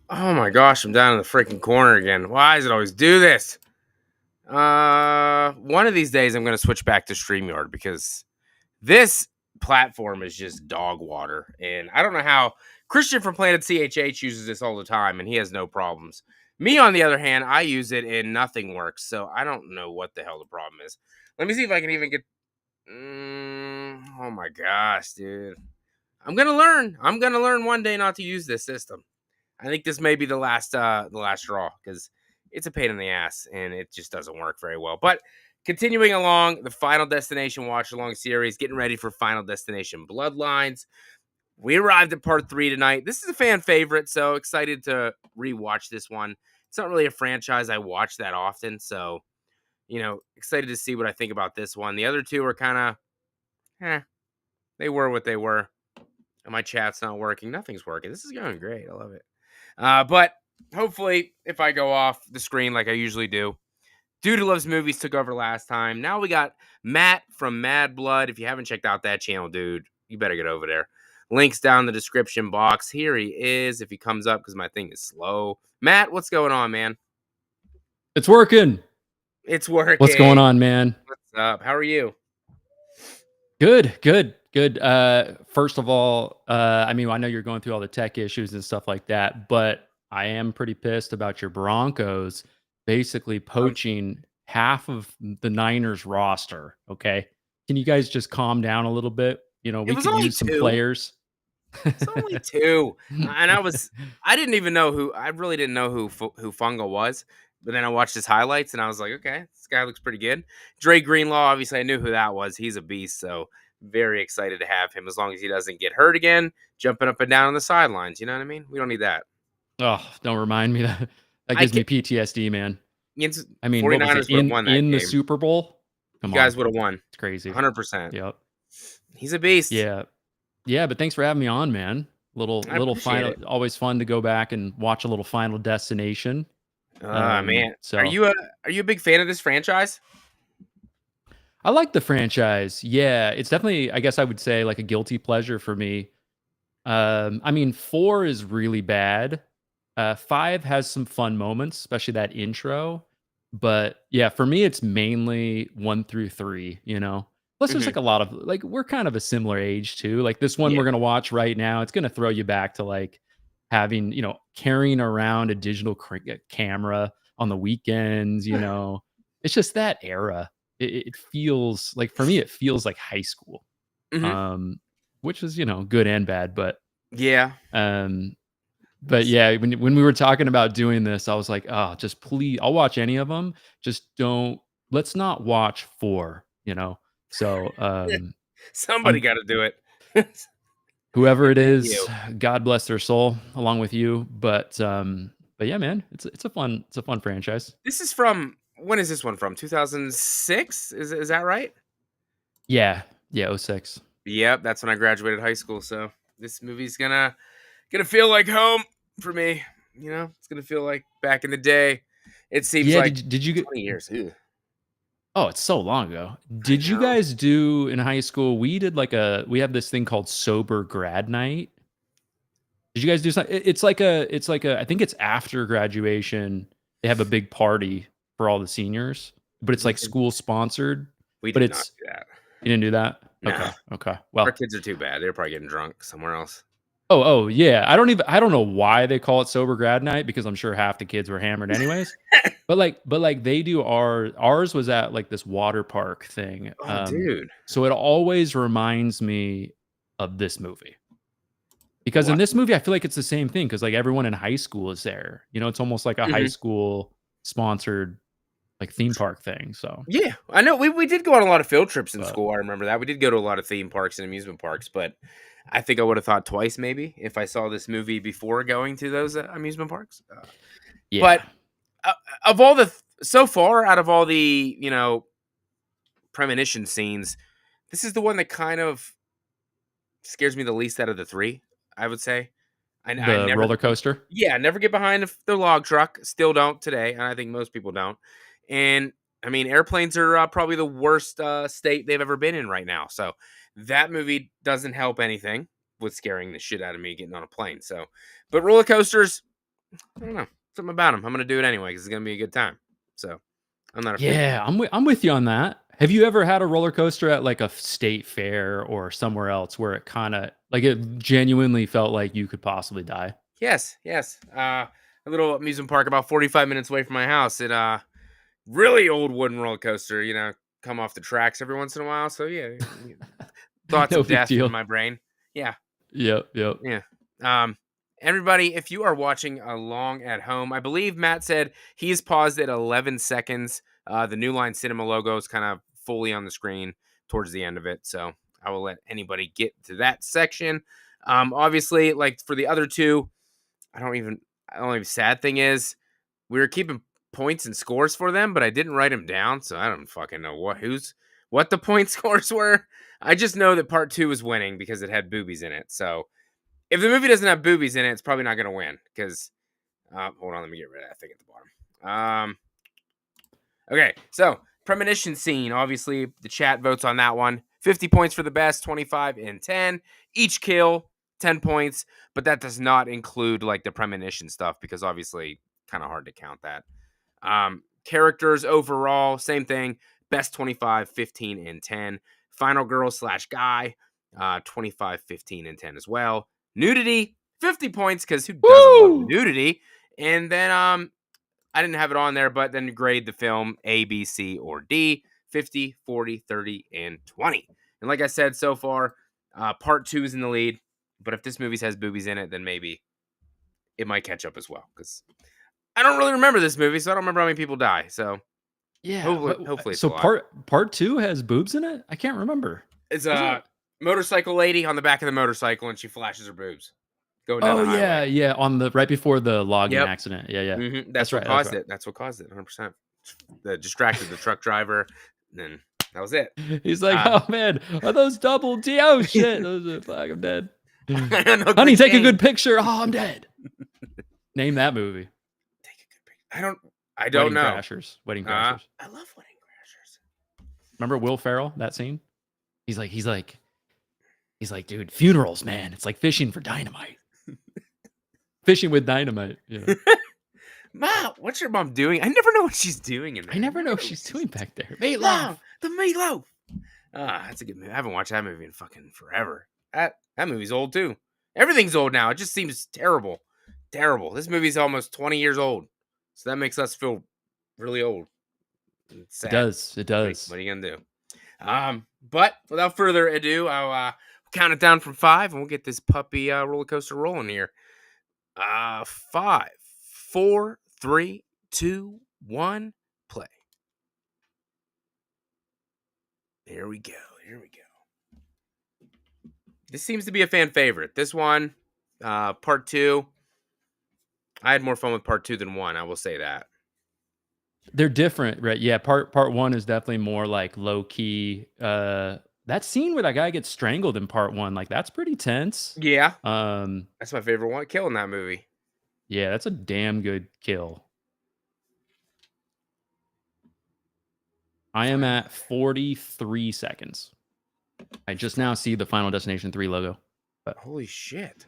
Oh my gosh, I'm down in the freaking corner again. Why does it always do this? One of these days I'm gonna switch back to StreamYard because this platform is just dog water. And I don't know how Christian from Planet CHH uses this all the time and he has no problems. Me, on the other hand, I use it and nothing works. So I don't know what the hell the problem is. Let me see if I can even get. Oh my gosh, dude. I'm gonna learn. I'm gonna learn one day not to use this system. I think this may be the last straw because it's a pain in the ass and it just doesn't work very well. But continuing along the Final Destination watch along series, getting ready for Final Destination Bloodlines. We arrived at part 3 tonight. This is a fan favorite, so excited to rewatch this one. It's not really a franchise I watch that often, so excited to see what I think about this one. The other two are kind of, they were what they were. And my chat's not working. Nothing's working. This is going great. I love it. But hopefully, if I go off the screen like I usually do, Dude Who Loves Movies took over last time. Now we got Matt from MadBlood. If you haven't checked out that channel, dude, you better get over there. Links down in the description box. Here he is. If he comes up, because my thing is slow. Matt, what's going on, man? It's working. It's working. What's going on, man? What's up? How are you? Good. First of all, I mean, I know you're going through all the tech issues and stuff like that, but I am pretty pissed about your Broncos basically poaching half of the Niners roster. Okay. Can you guys just calm down a little bit? It We was could only use some two. players. It's only two, and I didn't even know who. I really didn't know who Funga was. But then I watched his highlights, and I was like, okay, this guy looks pretty good. Dre Greenlaw, obviously, I knew who that was. He's a beast, so very excited to have him. As long as he doesn't get hurt again, jumping up and down on the sidelines. You know what I mean? We don't need that. Oh, don't remind me that. That I gives me can. PTSD, man. I mean, what was it 49ers would have won that in the game. Super Bowl? You Come on, guys would have won. it's crazy. 100%. Yep. He's a beast. Yeah, but thanks for having me on, man. I Little appreciate final, it. always fun to go back and watch a little Final Destination. Man, are So you a big fan of this franchise? I like the franchise. Yeah, it's definitely, I guess I would say, like a guilty pleasure for me. I mean, 4 is really bad. 5 has some fun moments, especially that intro. But yeah, for me, it's mainly 1 through 3. Plus, there's Hmm. like a lot of like we're kind of a similar age too. Like this one Yeah. we're gonna watch right now, it's gonna throw you back to like having carrying around a digital camera on the weekends. It's just that era. It feels like for me, it feels like high school, Hmm. um, which is good and bad, Yeah. um, but yeah, when we were talking about doing this, I was like, "Oh, just please, I'll watch any of them. Just don't let's not watch 4." So, Somebody I'm got to do it. whoever it It ain't is, you. God bless their soul, along with you. But yeah, man, it's a fun franchise. This is from when is this one from? 2006? Is that right? Yeah, yeah, '06. Yep, that's when I graduated high school. So this movie's gonna feel like home for me. It's gonna feel like back in the day. It seems Yeah, like did you get 20 years. Ugh. Oh, it's so long ago. I Did you know. guys do in high school? We have this thing called sober grad night. Did you guys do something? I think it's after graduation. They have a big party for all the seniors, but it's We like did, school sponsored. we But did not it's do that. You didn't do that? No, Okay. our Well, kids are too bad. They're probably getting drunk somewhere else. oh yeah. I don't know why they call it sober grad night because I'm sure half the kids were hammered anyways. But they do ours was at like this water park thing. Oh, dude. So it always reminds me of this movie. Because in What? this movie, I feel like it's the same thing because like everyone in high school is there. It's almost like a high Hmm. school sponsored like theme park thing. So, Yeah, I know. We did go on a lot of field trips in but school. I remember that. We did go to a lot of theme parks and amusement parks, but I think I would have thought twice maybe if I saw this movie before going to those amusement parks. But yeah, uh, of all the so far out of all the premonition scenes, this is the one that kind of scares me the least out of the three. I would say. I the never, roller coaster. yeah, never get behind the log truck. Still don't today, and I think most people don't. And I mean, airplanes are probably the worst state they've ever been in right now. So that movie doesn't help anything with scaring the shit out of me getting on a plane. So, but roller coasters, I don't know. Something about them. I'm gonna do it anyway because it's gonna be a good time. So I'm not afraid. Yeah, I'm with you on that. Have you ever had a roller coaster at like a state fair or somewhere else where it kind of like it genuinely felt like you could possibly die? Yes, yes. A little amusement park about 45 minutes away from my house. It really old wooden roller coaster. Come off the tracks every once in a while. So yeah, thoughts No of big death in deal. my brain. Yeah, Yep, yep. yeah. Um, everybody, if you are watching along at home, I believe Matt said he's paused at 11 seconds. The New Line Cinema logo is kind of fully on the screen towards the end of it. So I will let anybody get to that section. Obviously, like for the other two, the only sad thing is we were keeping points and scores for them, but I didn't write them down, so I don't fucking know what the point scores were. I just know that part 2 is winning because it had boobies in it. So if the movie doesn't have boobies in it, it's probably not going to win because hold on, let me get rid of that thing at the bottom. Okay, so premonition scene. Obviously, the chat votes on that one. 50 points for the best, 25 and 10. Each kill, 10 points, but that does not include like the premonition stuff because obviously kind of hard to count that. Characters overall, same thing. Best 25, 15, and 10. Final girl / guy, 25, 15, and 10 as well. Nudity, 50 points because who doesn't love nudity? And then I didn't have it on there, but then grade the film A, B, C, or D, 50, 40, 30, and 20. And like I said, so far, part 2 is in the lead. But if this movie has boobies in it, then maybe it might catch up as well. Because I don't really remember this movie, so I don't remember how many people die. So Yeah, hopefully it's so a lot. part 2 has boobs in it? I can't remember. It's a motorcycle lady on the back of the motorcycle, and she flashes her boobs going down the highway. Yeah, on the right before the logging accident. Yeah. Mm-hmm. That's what caused it. That's what caused it. 100%. That distracted the truck driver. And then that was it. He's like, oh man, are those double D? Oh shit, those are fuck, I'm dead. Honey, take a good picture. Oh, I'm dead. Name that movie. Take a good picture. I don't know. Wedding Crashers. I love Wedding Crashers. Remember Will Ferrell? That scene. He's like, dude, funerals, man. It's like fishing for dynamite. Fishing with dynamite. Yeah. Mom, what's your mom doing? I never know what she's doing in there. I never know what she's doing back there. Meatloaf. Mom, the meatloaf. That's a good movie. I haven't watched that movie in fucking forever. That movie's old too. Everything's old now. It just seems terrible. Terrible. This movie's almost 20 years old. So that makes us feel really old. It's sad. It does. What are you gonna do? But without further ado, I'll count it down from 5 and we'll get this puppy roller coaster rolling here. 5, 4, 3, 2, 1, play. Here we go. This seems to be a fan favorite. This one, part 2. I had more fun with part 2 than 1. I will say that. They're different, right? Yeah, part 1 is definitely more like low key. That scene where that guy gets strangled in part 1, like that's pretty tense. Yeah. That's my favorite one kill in that movie. Yeah, that's a damn good kill. I am at 43 seconds. I just now see the Final Destination 3 logo. But holy shit.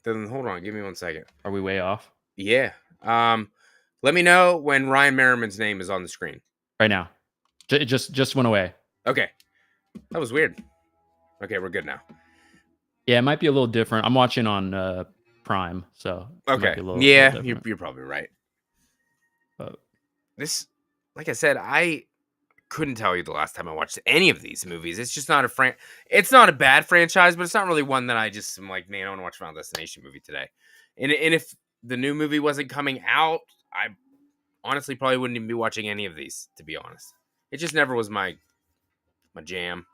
Then hold on, give me 1 second. Are we way off? Yeah. Let me know when Ryan Merriman's name is on the screen. Right now. It just went away. Okay. That was weird. Okay, we're good now. Yeah, it might be a little different. I'm watching on Prime, so okay. Yeah, you're probably right. But this, like I said, I couldn't tell you the last time I watched any of these movies. It's just not it's not a bad franchise, but it's not really one that I just am like, man, I want to watch Final Destination movie today. And if the new movie wasn't coming out, I honestly probably wouldn't even be watching any of these, to be honest. It just never was my jam.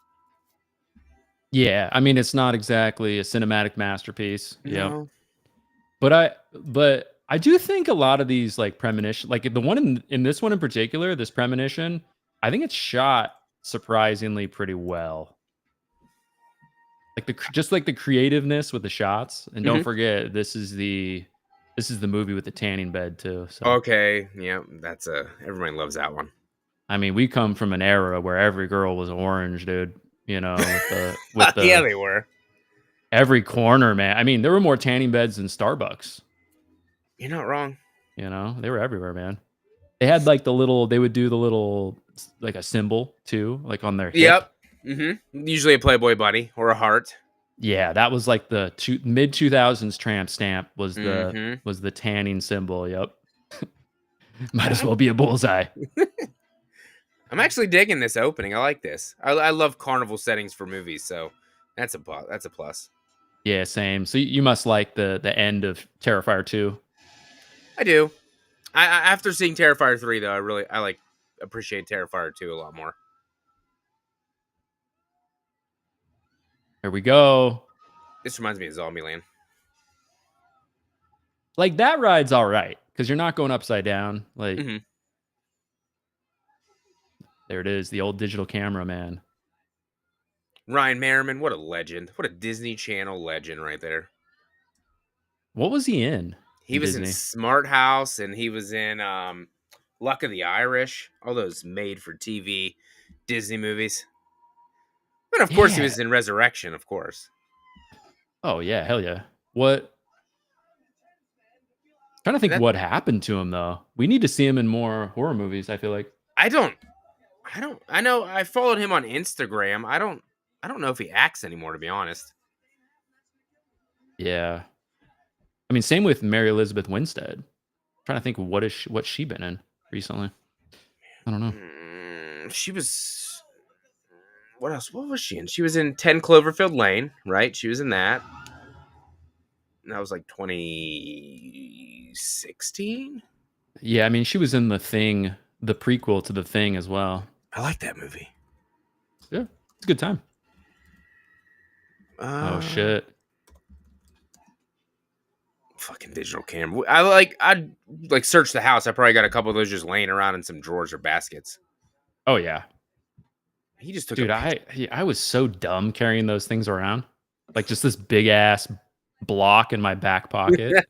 Yeah, I mean, it's not exactly a cinematic masterpiece. No. Yeah. But I do think a lot of these like premonition, like the one in this one in particular, this premonition, I think it's shot surprisingly pretty well. Like just like the creativeness with the shots, and don't forget this is the movie with the tanning bed too. So. Okay, yeah, that's everybody loves that one. I mean, we come from an era where every girl was orange, dude. You know, with the yeah, they were. Every corner, man. I mean, there were more tanning beds than Starbucks. You're not wrong. You know, they were everywhere, man. They had like they would do the little, like a symbol too, like on their hip. Yep. Usually a Playboy bunny or a heart. Yeah, that was like the mid 2000s tramp stamp was Mm-hmm. the tanning symbol. Yep. Might as well be a bullseye. I'm actually digging this opening. I like this. I love carnival settings for movies, so that's a plus. That's a plus. Yeah, same. So you must like the end of Terrifier 2. I do. After seeing Terrifier 3 though, I like appreciate Terrifier 2 a lot more. Here we go. This reminds me of Zombieland. Like that ride's all right because you're not going upside down. Like there it is, the old digital camera, man. Ryan Merriman, what a legend. What a Disney Channel legend right there. What was he in? He was in Disney? Smart House and he was in Luck of the Irish, all those made for TV Disney movies. And of course he was in Resurrection, of course. Oh yeah, hell yeah. What? I'm trying to think what happened to him though. We need to see him in more horror movies, I feel like. I know I followed him on Instagram. I don't know if he acts anymore, to be honest. Yeah. I mean, same with Mary Elizabeth Winstead. I'm trying to think what's she been in recently. I don't know. She was. What else? What was she in? She was in 10 Cloverfield Lane, right? She was in that. That was like 2016. Yeah, I mean, she was in The Thing, the prequel to The Thing as well. I like that movie. Yeah, it's a good time. Oh shit! Fucking digital camera. I'd like search the house. I probably got a couple of those just laying around in some drawers or baskets. Oh yeah. He just took. Dude, I was so dumb carrying those things around, like just this big ass block in my back pocket.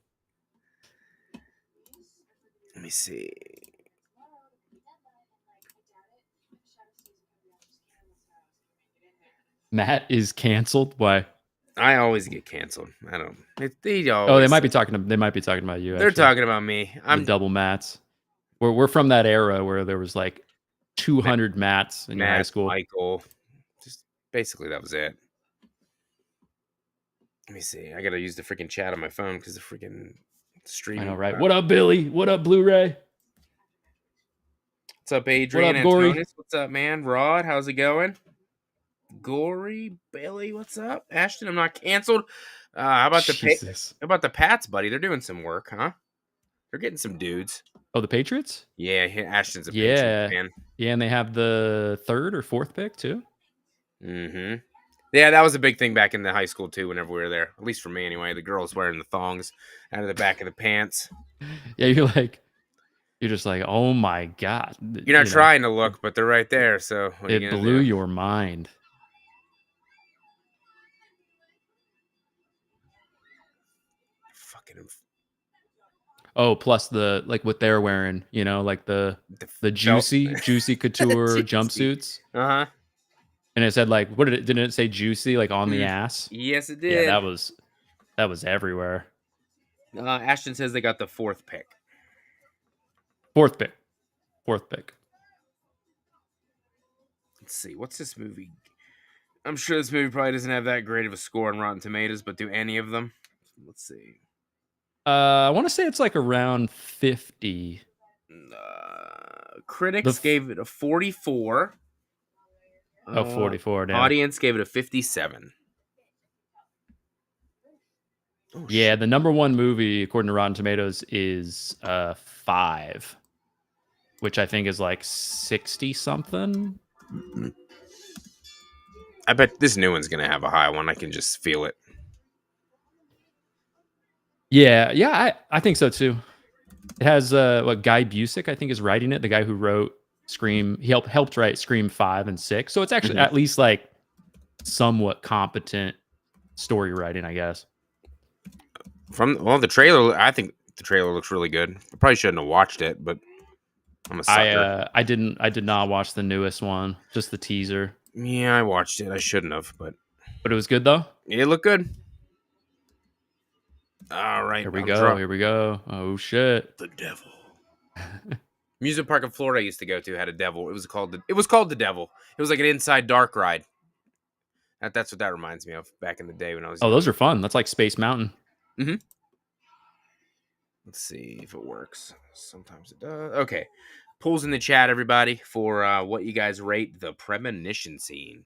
Let me see. Matt is canceled. Why? I always get canceled. I don't. They might be talking. They might be talking about you. They're talking about me. I'm double Matts. We're from that era where there was like 200 Matts in your high school. Michael. Just basically that was it. Let me see. I gotta use the freaking chat on my phone because the freaking stream. I know, right? What up, Billy? What up, Blu-ray? What's up, Adrian? What up, Gory? Antonis? What's up, man? Rod, how's it going? Gory, Billy, what's up? Ashton, I'm not canceled. How about the Pats, buddy? They're doing some work, huh? They're getting some dudes. Oh, the Patriots? Yeah, Ashton's a Patriots fan. Yeah, and they have the 3rd or 4th pick too. Mm-hmm. Yeah, that was a big thing back in the high school too. Whenever we were there, at least for me anyway, the girls wearing the thongs out of the back of the pants. Yeah, you're just like, oh my god. You're not trying to look, but they're right there. So it blew your mind. Fucking. Oh, plus what they're wearing, like the juicy couture jumpsuits. Uh-huh. And it said like, didn't it say juicy like on the ass? Yes, it did. Yeah, that was everywhere. Ashton says they got the 4th pick. 4th pick. Let's see. What's this movie? I'm sure this movie probably doesn't have that great of a score on Rotten Tomatoes, but do any of them? Let's see. I want to say it's like around 50. Critics gave it a 44. 44. Damn. Audience gave it a 57. Oh, yeah, shit. The number one movie according to Rotten Tomatoes is 5, which I think is like 60 something. I bet this new one's gonna have a high one. I can just feel it. Yeah, I think so too. It has Guy Busick, I think, is writing it. The guy who wrote Scream. He helped write Scream 5 and 6. So it's actually at least like somewhat competent story writing, I guess. The trailer, I think the trailer looks really good. I probably shouldn't have watched it, but I'm a sucker. I did not watch the newest one, just the teaser. Yeah, I watched it. I shouldn't have, but it was good though. It looked good. All right, Here we I'm go. drunk. Here we go. Oh shit. The devil. Music park in Florida I used to go to had a devil. It was called the devil. It was like an inside dark ride. That's what that reminds me of back in the day when I was Oh, those young. are fun. That's like Space Mountain. Hmm. Let's see if it works. Sometimes it does. Okay. Polls in the chat, everybody, for what you guys rate the premonition scene.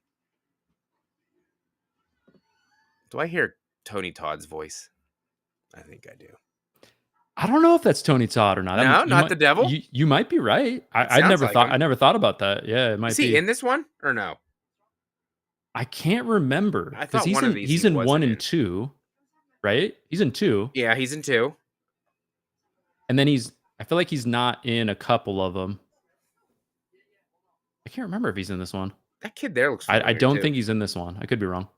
Do I hear Tony Todd's voice? I think I do. I don't know if that's Tony Todd or not. No, You not might the devil. you might be right. It sounds like him. I never thought about that. Yeah, it Is might he be. in this one or no? I can't remember I because thought one of these he he's in wasn't 1 and in. 2, right? He's in 2. Yeah, he's in 2. And then I feel like he's not in a couple of them. I can't remember if he's in this one. That kid there looks familiar I don't too. think he's in this one. I could be wrong.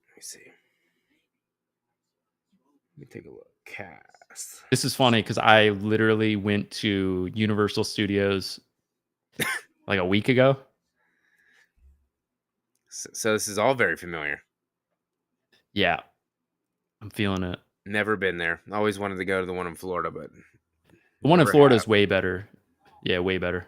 Let me see. Let me take a look. Cast. This is funny because I literally went to Universal Studios like a week ago. So this is all very familiar. Yeah, I'm feeling it. Never been there. Always wanted to go to the one in Florida, but The one in never Florida have. is way better. Yeah, way better.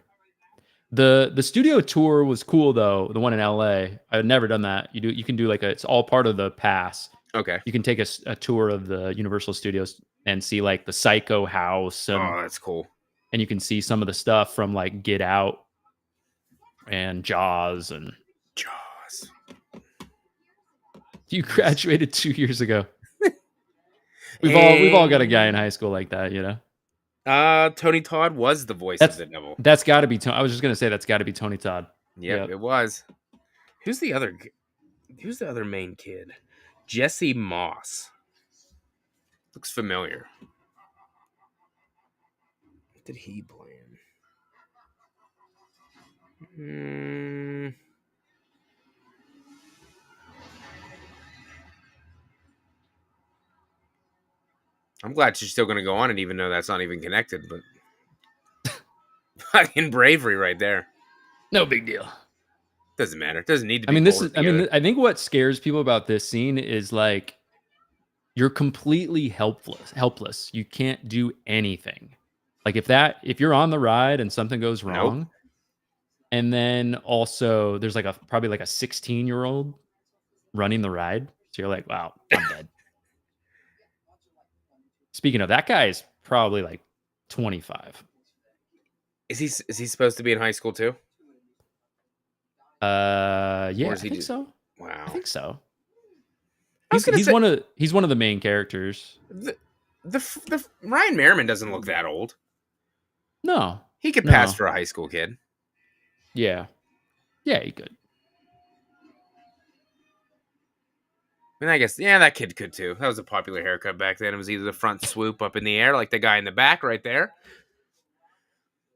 The studio tour was cool though. The one in LA, I've never done that. You can do it's all part of the pass. Okay. You can take a tour of the Universal Studios and see like the Psycho house Oh, that's cool. and you can see some of the stuff from like Get Out and Jaws and Jaws. you graduated 2 years ago. We've all got a guy in high school like that, you know. Tony Todd was the voice of the devil. That's got to be. I was just gonna say that's got to be Tony Todd. Yep, it was. Who's the other main kid? Jesse Moss. Looks familiar. What did he play in? I'm glad she's still going to go on it, even though that's not even connected. But fucking bravery right there. No big deal. Doesn't matter. It doesn't need to be. I think what scares people about this scene is like you're completely helpless. You can't do anything. Like if you're on the ride and something goes wrong, Nope. and then also there's probably like a 16-year-old running the ride, so you're like, wow, I'm dead. Speaking of, that guy is probably like 25. Is he supposed to be in high school too? Yeah, I think so. Wow. I think so. He's one of the main characters. The Ryan Merriman doesn't look that old. No. He could pass for a high school kid. Yeah. Yeah, he could. And I guess, that kid could too. That was a popular haircut back then. It was either the front swoop up in the air, like the guy in the back right there,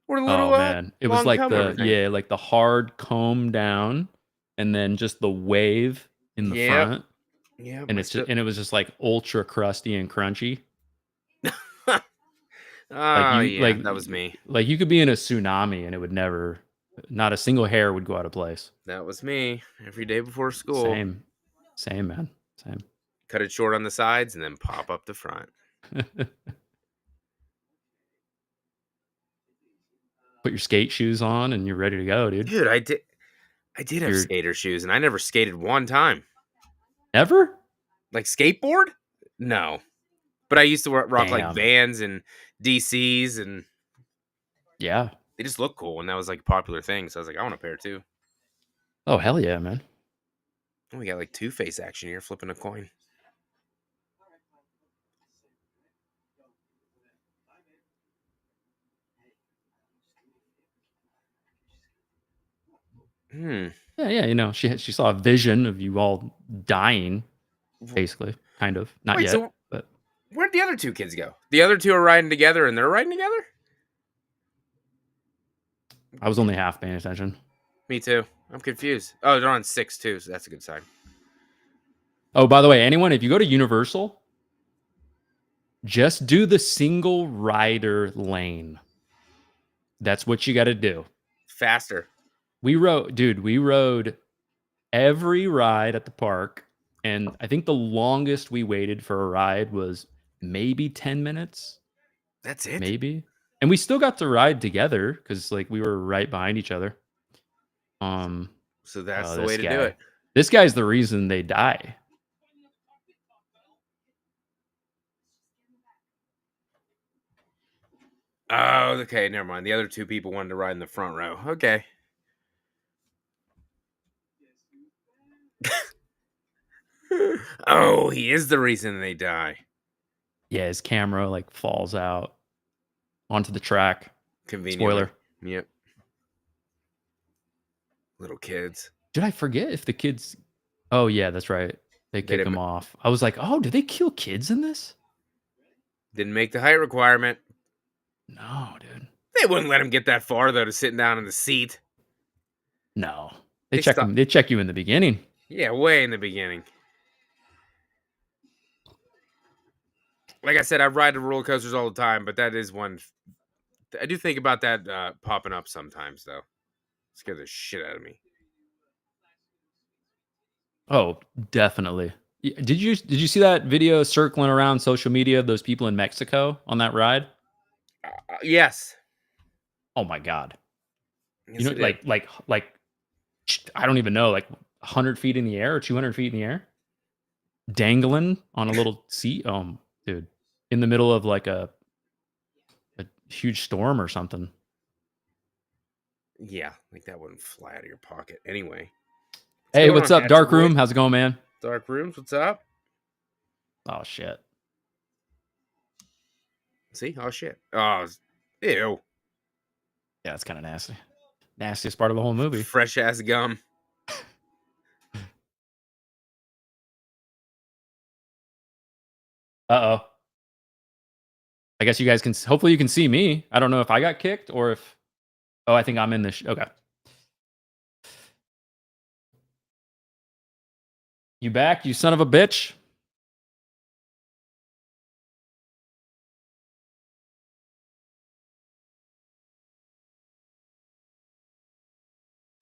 or the little, man. It was like the hard comb down and then just the wave in the front. Yeah. And it was just like ultra crusty and crunchy. That was me. Like you could be in a tsunami and it would not a single hair would go out of place. That was me every day before school. Same, man. Same. Cut it short on the sides and then pop up the front. Put your skate shoes on and you're ready to go, dude. Dude, I did have skater shoes and I never skated one time. Ever? Like skateboard? No. But I used to rock like Vans and DCs and yeah. They just look cool and that was like a popular thing. So I was like, I want a pair too. Oh, hell yeah, man. Oh, we got like Two-Face action here, flipping a coin. Yeah, you know, she saw a vision of you all dying, basically, kind of. Not yet, but where'd the other two kids go? The other two are riding together and they're riding together? I was only half paying attention. Me too. I'm confused. Oh, they're on 6 too, so that's a good sign. Oh, by the way, if you go to Universal, just do the single rider lane. That's what you got to do. Faster. We rode every ride at the park. And I think the longest we waited for a ride was maybe 10 minutes, That's it? maybe. And we still got to ride together because like we were right behind each other. Um, So that's oh, the way this to do guy. it. This guy's the reason they die. Oh, okay, never mind. The other two people wanted to ride in the front row. Okay. Oh, he is the reason they die. Yeah, his camera like falls out onto the track. Conveniently. Spoiler. Yep. Little kids. Did I forget if the kids? Oh yeah, that's right. They They kick him didn't off. I was like, oh, do they kill kids in this? didn't make the height requirement. No, dude. They wouldn't let him get that far though to sitting down in the seat. No. They They check stop. him. They check you in the beginning. Yeah, way in the beginning. Like I said, I ride the roller coasters all the time, but that is one. I do think about that popping up sometimes though. Scare the shit out of me. Oh, definitely. Did you see that video circling around social media of those people in Mexico on that ride? Yes. Oh my god. You Yes, know, I did. like I don't even know, like 100 feet in the air or 200 feet in the air, dangling on a little seat. Dude, in the middle of like a huge storm or something. Yeah, like that wouldn't fly out of your pocket. Anyway, what's Hey, going what's on, up, Hatcher Dark Boy? Room? How's it going, man? Dark Rooms, what's up? Oh shit. See? Oh shit. Oh, ew. Yeah, it's kind of nasty. Nastiest part of the whole movie. Fresh ass gum. Uh-oh. I guess you guys can. Hopefully, you can see me. I don't know if I got kicked or if. Oh, I think I'm in this. Okay. You back, you son of a bitch?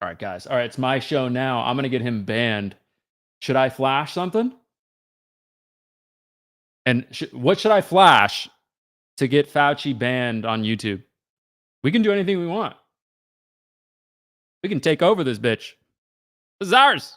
All right, guys. All right, it's my show now. I'm gonna get him banned. Should I flash something? And what should I flash to get Fauci banned on YouTube? We can do anything we want. We can take over this bitch. This is ours.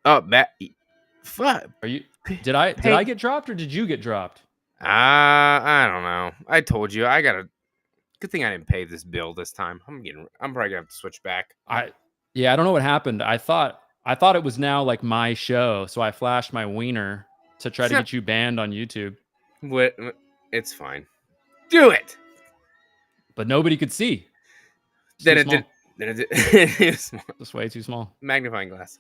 Oh, fuck. Are you? Did I Paint. get dropped or did you get dropped? I don't know. I told you. I gotta. Good thing I didn't pay this bill this time. I'm probably gonna have to switch back. Yeah, I don't know what happened. I thought it was now like my show, so I flashed my wiener to try to get you banned on YouTube, What? It's fine. Do it. but nobody could see. It's Then too it did. small. Then it did. It's small. It's way too small. Magnifying glass.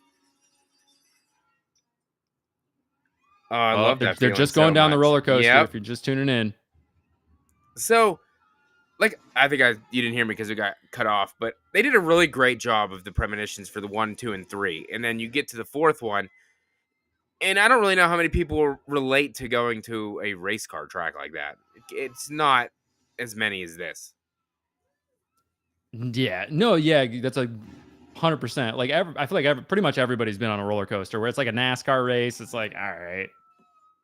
Oh, I Oh, love they're that they're feeling just so going down the much. roller coaster. Yep. If you're just tuning in, So, like, I think you didn't hear me because we got cut off, but they did a really great job of the premonitions for the 1, 2, and 3, and then you get to the fourth one, and I don't really know how many people relate to going to a race car track like that. It's not as many as this. yeah, no, yeah, that's like 100%. Like, I feel like pretty much everybody's been on a roller coaster where it's like a NASCAR race. It's like, all right,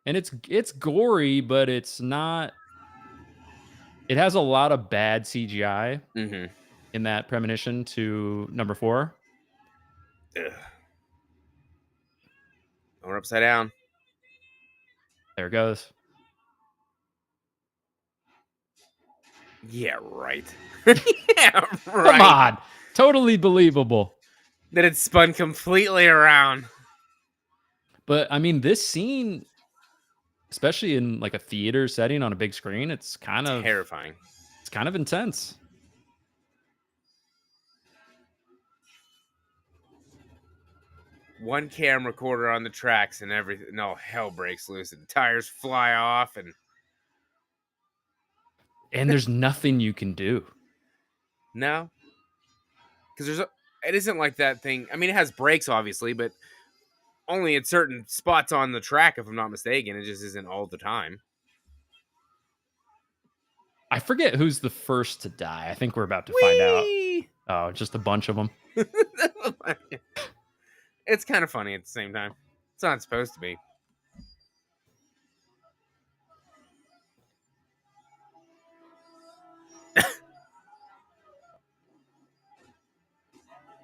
and it's gory, but it's not. It has a lot of bad CGI Mm-hmm. in that premonition to number 4. Ugh. We're upside down. There it goes. Yeah, right. Yeah, right. Come on, totally believable. That it spun completely around. But I mean, this scene, especially in like a theater setting on a big screen, it's kind of Terrifying. intense. One camcorder on the tracks and everything. No, hell breaks loose and tires fly off And there's nothing you can do. no, because it isn't like that thing. I mean, it has brakes, obviously, but only at certain spots on the track, if I'm not mistaken. It just isn't all the time. I forget who's the first to die. I think we're about to find out. Whee! Oh, just a bunch of them. It's kind of funny at the same time. It's not supposed to be.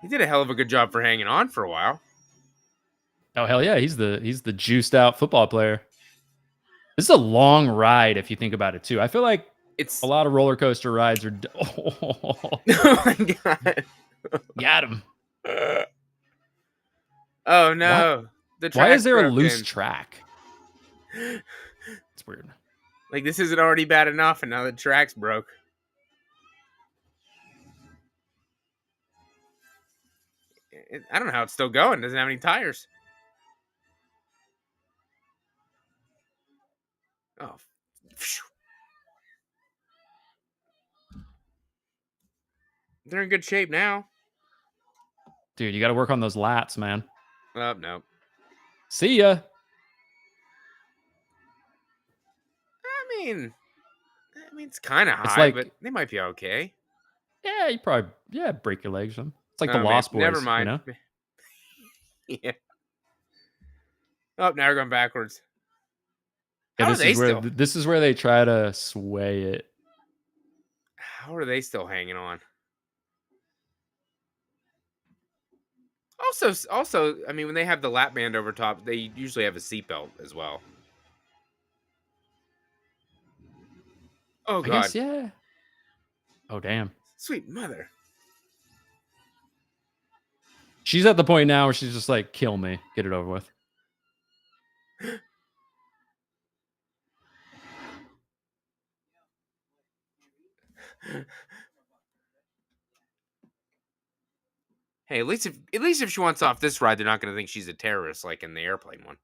He did a hell of a good job for hanging on for a while. Oh hell yeah, he's the juiced out football player. This is a long ride if you think about it too. I feel like It's a lot of roller coaster rides are. oh my god! Got him. Oh no! Why is there a broken. loose track? It's weird. Like this isn't already bad enough, and now the track's broke. I don't know how it's still going. It doesn't have any tires. Oh. Phew. They're in good shape now. Dude, you got to work on those lats, man. Oh, no. See ya. I mean, it's kind of It's high, like- but they might be okay. Yeah, you probably break your legs. It's like Oh, the man, Lost Boys. never mind. You know? Yeah. Oh, now we're going backwards. Yeah, How are they still? This is where they try to sway it. How are they still hanging on? Also, I mean, when they have the lap band over top, they usually have a seatbelt as well. Oh I god! guess, yeah. Oh damn. Sweet mother. She's at the point now where she's just like, kill me, get it over with. Hey, at least if she wants off this ride, they're not going to think she's a terrorist like in the airplane one.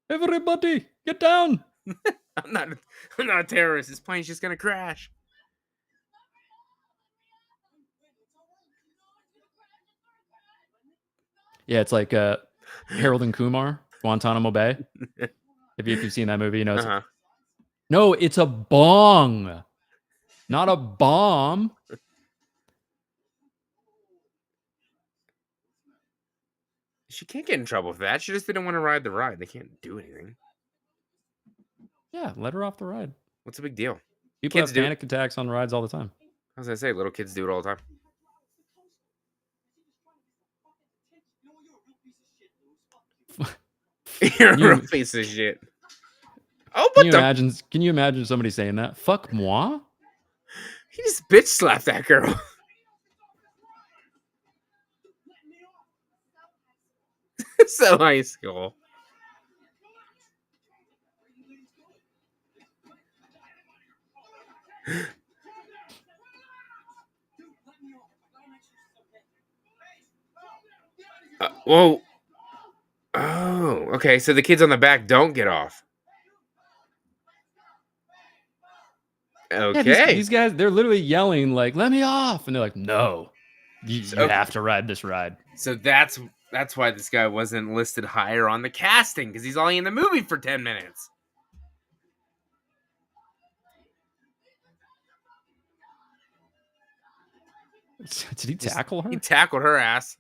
Everybody, get down. I'm not a terrorist. This plane's just going to crash. Yeah, it's like Harold and Kumar, Guantanamo Bay. If you've seen that movie, you know. No, it's a bong, not a bomb. She can't get in trouble for that. She just didn't want to ride the ride. They can't do anything. Yeah, let her off the ride. What's the big deal? People have panic attacks on rides all the time. As I say, little kids do it all the time. You're a real piece of shit. Oh, but can you imagine somebody saying that? Fuck moi? He just bitch slapped that girl. So high school. Whoa. Oh, okay. So the kids on the back don't get off. Okay. Yeah, these guys, they're literally yelling like, let me off. And they're like, no, you have to ride this ride. So that's why this guy wasn't listed higher on the casting, because he's only in the movie for 10 minutes. Did he tackle her? He tackled her ass.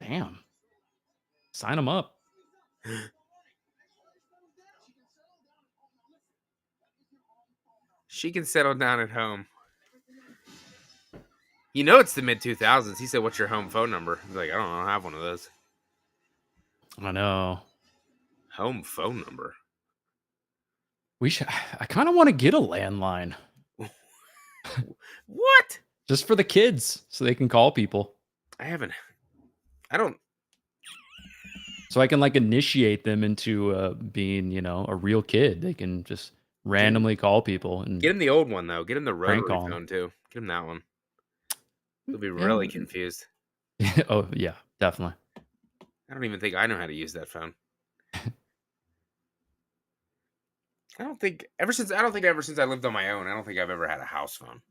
Damn. Sign him up. She can settle down at home. You know it's the mid-2000s. He said, what's your home phone number? He's like, I don't know. I have one of those. I know. Home phone number? I kind of want to get a landline. What? Just for the kids, so they can call people. I don't. So I can like initiate them into being, a real kid. They can just randomly call people and get him the old one though. Get him the rotary phone too. Get him that one. He'll be really confused. Oh yeah, definitely. I don't even think I know how to use that phone. I don't think ever since I lived on my own, I don't think I've ever had a house phone.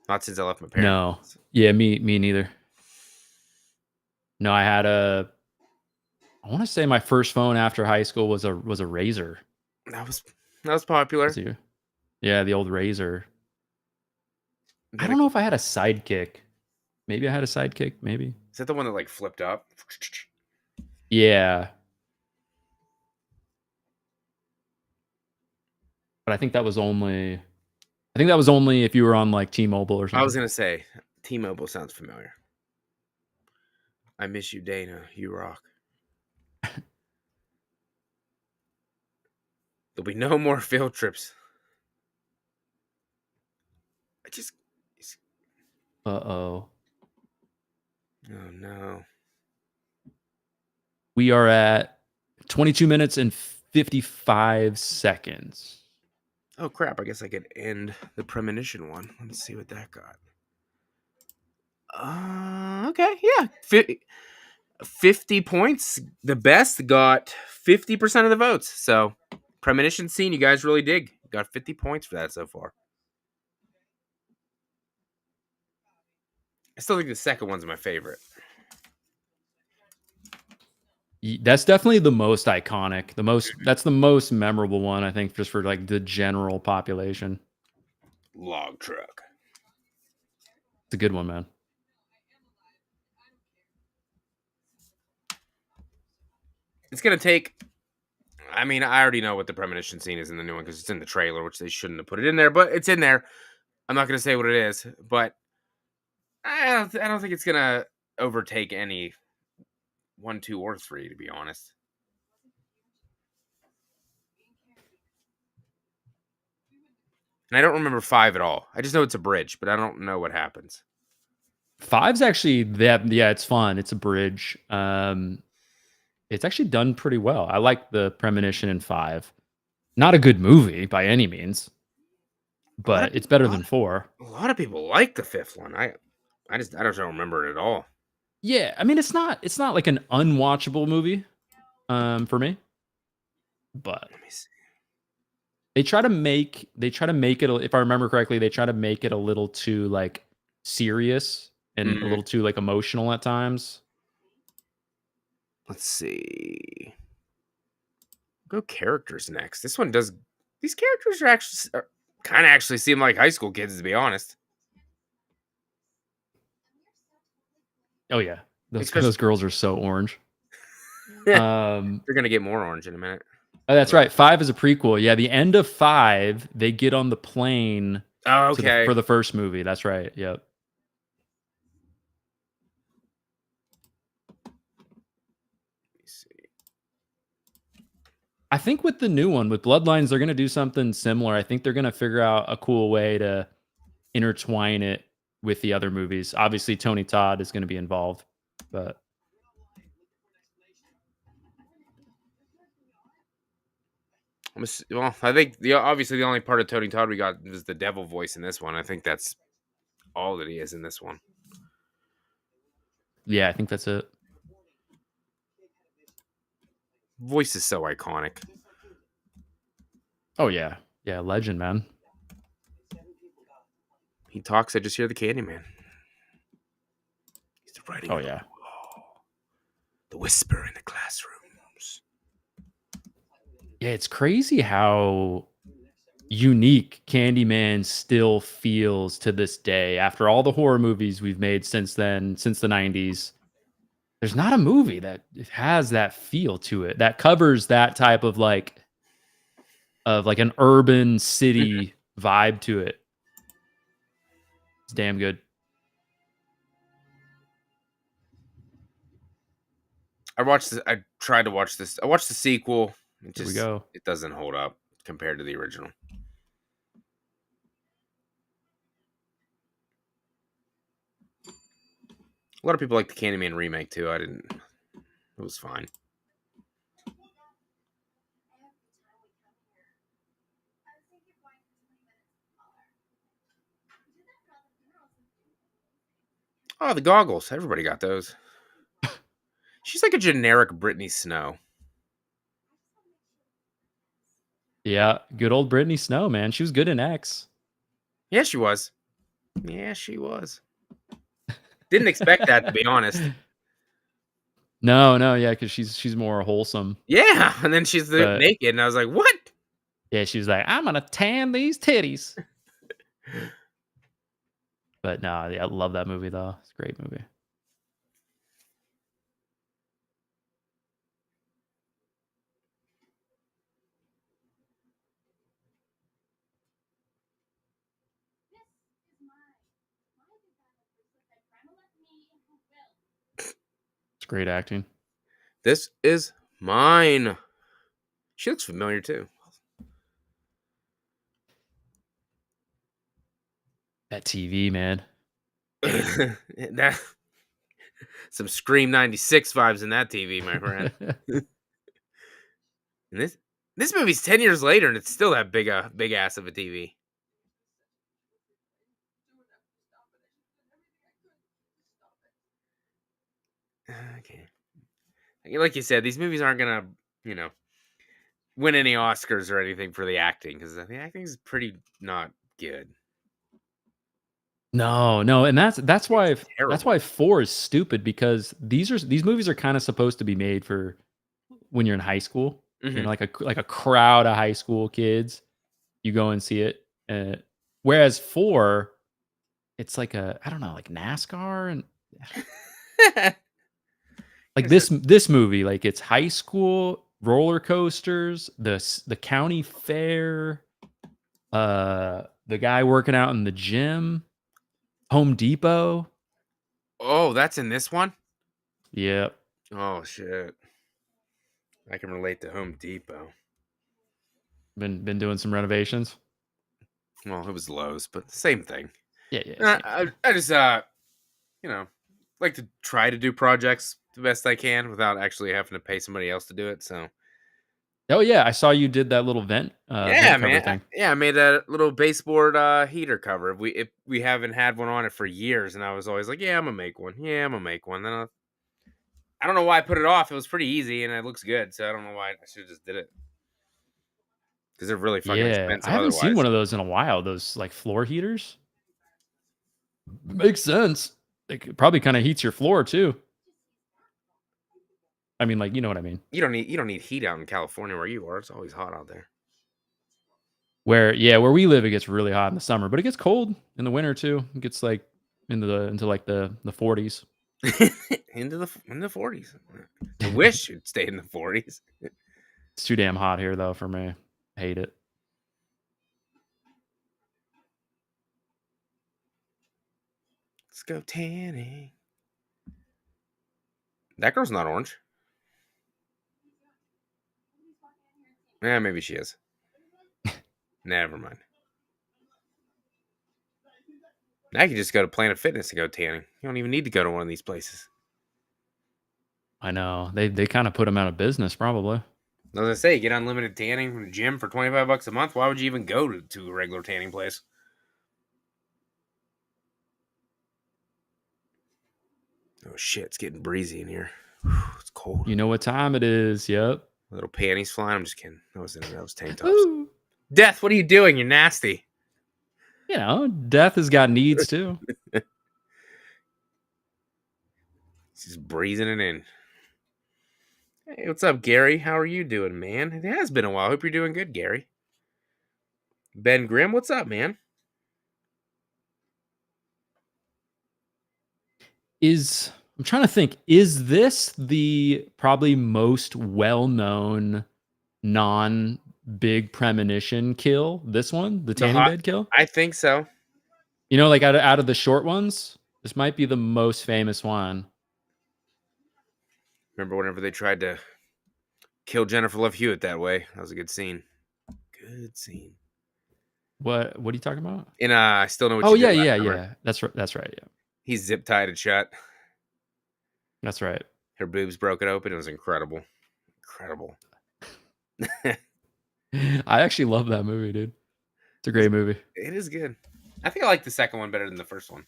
Not since I left my parents' No. house. Yeah, me neither. No, I had a. I want to say my first phone after high school was a Razor. That was that was popular. Yeah, the old Razor. I Then don't know if I had a Sidekick. Maybe I had a Sidekick. Maybe. is that the one that like flipped up? Yeah, but I think that was only. I think that was only if you were on like T-Mobile or I was something. gonna say T-Mobile sounds familiar. I miss you, Dana. You rock. There'll be no more field trips. I just. Uh-oh. Oh no. We are at 22 minutes and 55 seconds. Oh crap! I guess I could end the premonition one. Let's see what that got. Okay, yeah. 50 points. The best got 50% of the votes. So, premonition scene, you guys really dig. Got 50 points for that so far. I still think the second one's my favorite. That's definitely the most iconic. That's the most memorable one, I think, just for like the general population. Log truck. It's a good one, man. It's going to take. I mean, I already know what the premonition scene is in the new one because it's in the trailer, which they shouldn't have put it in there, but it's in there. I'm not going to say what it is, but I don't think it's going to overtake any 1, 2, or 3, to be honest. And I don't remember 5 at all. I just know it's a bridge, but I don't know what happens. 5's actually that. Yeah, it's fun. It's a bridge. It's actually done pretty well. I like the premonition in 5. Not a good movie by any means, but it's better than 4. A lot of people like the 5th one. I don't remember it at all. Yeah, I mean it's not like an unwatchable movie for me, but Let me see. they try to make it, if I remember correctly, they try to make it a little too like serious and a little too like emotional at times. Let's see. Go characters next. This one does. These characters are kind of actually seem like high school kids, to be honest. Oh yeah, those Especially, those girls are so orange. they're gonna get more orange in a minute. Oh, that's right. 5 is a prequel. Yeah, the end of 5, they get on the plane Oh, okay. for the first movie. That's right. Yep. Let me see. I think with the new one, with Bloodlines, they're going to do something similar. I think they're going to figure out a cool way to intertwine it with the other movies. Obviously, Tony Todd is going to be involved, but Well, I think obviously the only part of Tony Todd we got was the devil voice in this one. I think that's all that he is in this one. yeah, I think that's it. Voice is so iconic. Oh yeah, yeah, legend, man. He talks. I just hear the Candyman. He's the writing. Oh yeah. The whisper in the classrooms. Yeah, it's crazy how unique Candyman still feels to this day after all the horror movies we've made since then, since the 90s. There's not a movie that has that feel to it that covers that type of like an urban city vibe to it. It's damn good. I tried to watch this. I watched the sequel. Here we go. It doesn't hold up compared to the original. A lot of people like the Candyman remake too. I didn't. It was fine. Oh, the goggles. Everybody got those. She's like a generic Brittany Snow. Yeah, good old Brittany Snow, man. She was good in X. Yeah, she was. Yeah, she was. Didn't expect that, to be honest. No, yeah, because she's more wholesome. Yeah, and then she's But naked, and I was like, "What?" yeah, she's like, I'm gonna tan these titties. But no, yeah, I love that movie though. It's a great movie. It's great acting. This is mine. She looks familiar too. That TV, man. That some Scream '96 vibes in that TV, my friend. And this movie's 10 years later, and it's still that big ass of a TV. Okay, like you said, these movies aren't gonna, you know, win any Oscars or anything for the acting because the acting is pretty not good. No, and that's why It's terrible. 4 is stupid because these movies are kind of supposed to be made for when you're in high school. You Hmm. know, like a crowd of high school kids. You go and see it. Whereas 4, it's like I don't know, like NASCAR and like this movie, like it's high school roller coasters, the county fair, the guy working out in the gym, Home Depot. Oh, that's in this one. Yep. Oh shit, I can relate to Home Depot. Been doing some renovations. Well, it was Lowe's, but same thing. Yeah, I, same I, thing. I just you know, like to try to do projects the best I can without actually having to pay somebody else to do it. So Oh yeah, I saw you did that little yeah, vent cover man. thing. Yeah, I made a little baseboard heater cover. We haven't had one on it for years, and I was always like, yeah, I'm gonna make one. Yeah, I'm gonna make one. Then I don't know why I put it off. It was pretty easy and it looks good, so I don't know why I should have just did it because they're really fucking Yeah, I expensive haven't seen otherwise. one of those in a while. Those like floor heaters. Makes sense. It probably kind of heats your floor too. I mean, like you know what I mean. You don't need heat out in California where you are. It's always hot out there. Where we live, it gets really hot in the summer, but it gets cold in the winter too. It gets like into like the 40s. In the 40s. I wish it'd stay in the 40s. It's too damn hot here though for me. Hate it. Let's go tanning. That girl's not orange. Yeah, maybe she is. Never mind. Now you can just go to Planet Fitness to go tanning. You don't even need to go to one of these places. I know they kind of put them out of business probably. As I say, you get unlimited tanning from the gym for $25 a month. Why would you even go to a regular tanning place? Oh shit, it's getting breezy in here. It's cold. You know what time it is? Yep. Little panties flying. I'm just kidding. That was tank tops. Ooh. Death, what are you doing? You're nasty. You know, death has got needs too. Just breezing it in. Hey, what's up, Gary? How are you doing, man? It has been a while. Hope you're doing good, Gary. Ben Grimm, what's up, man? I'm trying to think, is this the probably most well-known non big premonition kill? This one, the The tanning hot. bed kill? I think so. You know, like out of the short ones, this might be the most famous one. Remember whenever they tried to kill Jennifer Love Hewitt that way? That was a good scene. Good scene. What are you talking about? And I still know what Oh you did yeah, last yeah, summer. yeah. That's right. Yeah. He's zip tied it shut. That's right. Her boobs broken open. It was incredible. Incredible. I actually love that movie, dude. It's a great movie. It is good. I think I like the second one better than the first one.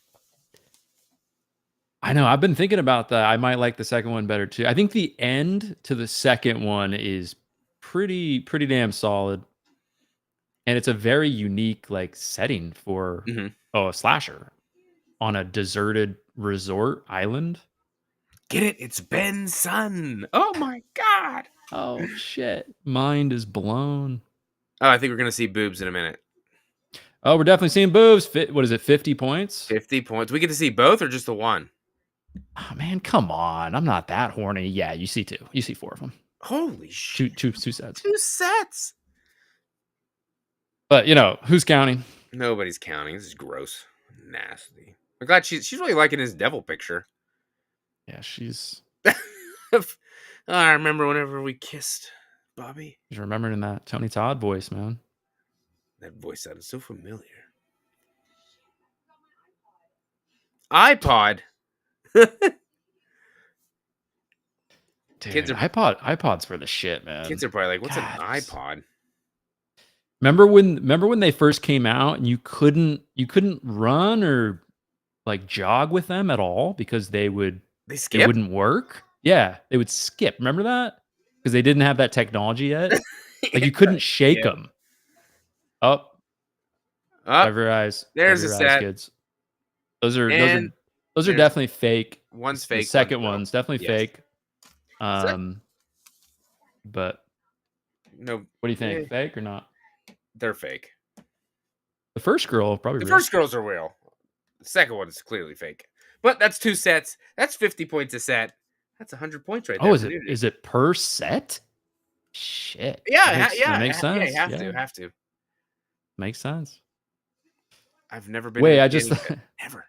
I know. I've been thinking about that. I might like the second one better too. I think the end to the second one is pretty damn solid. And it's a very unique like setting for Hmm. a slasher. on a deserted resort island. Get it? It's Ben's son. Oh my god. Oh shit. Mind is blown. Oh, I think we're gonna see boobs in a minute. Oh, we're definitely seeing boobs. What is it, 50 points? 50 points. We get to see both or just the one? Oh man, come on. I'm not that horny. Yeah, you see two. You see 4 of them. Holy shit. Two sets. 2 sets. But who's counting? Nobody's counting. This is gross. Nasty. I'm glad she's really liking his devil picture. Yeah, she's I remember whenever we kissed, Bobby. She's remembering that Tony Todd voice, man. That voice sounded so familiar. iPod. Dude, Kids are iPods were the shit, man. Kids are probably like, "What's God, an iPod?" Remember when they first came out and you couldn't run or like jog with them at all because they skip. wouldn't work? Yeah, they would skip. Remember that? Because they didn't have that technology yet. Like you couldn't shake them. Oh, cover your eyes. There's cover a your eyes, set. Kids. Those are there's definitely fake. One's fake. The second one's definitely Yes. fake. But no. What do you think? Fake or not? They're fake. The first girl probably. The real. first girls are real. The second one is clearly fake. But that's 2 sets. That's 50 points a set. That's 100 points right there. Oh, is it per set? Shit. Yeah, That makes sense. Yeah, you have to. Makes sense. I've never been. Wait, never.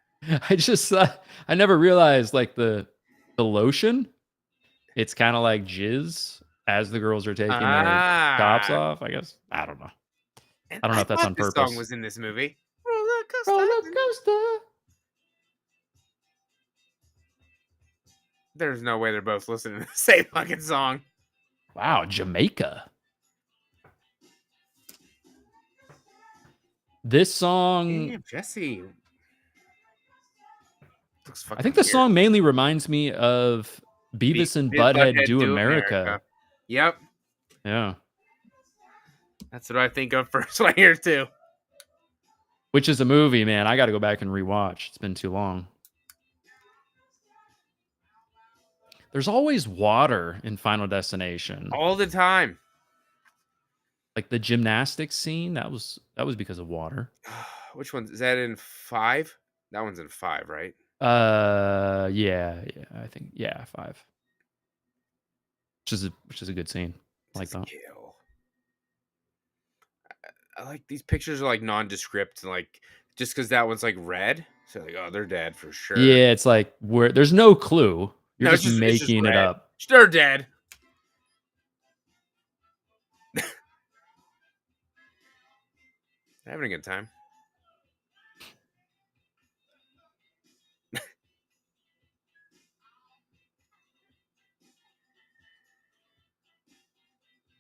I never realized like the lotion. It's kind of like jizz as the girls are taking their tops off. I guess I don't know. And I don't know if that's on purpose. This song was in this movie. Roller coaster. There's no way they're both listening to the same fucking song. Wow, Jamaica. This song. Damn, Jesse. I think the song mainly reminds me of Beavis and Butthead Do America. Yep. Yeah. That's what I think of first when I hear it too. Which is a movie, man. I got to go back and rewatch. It's been too long. There's always water in Final Destination. All the time. Like the gymnastics scene, that was because of water. Which one is that in 5? That one's in 5, right? Yeah, I think 5. Which is a good scene. I like that. Kill. I like these pictures are like nondescript and like just because that one's like red, so like they're dead for sure. Yeah, it's like there's no clue. You're just making it up. They're dead. Having a good time.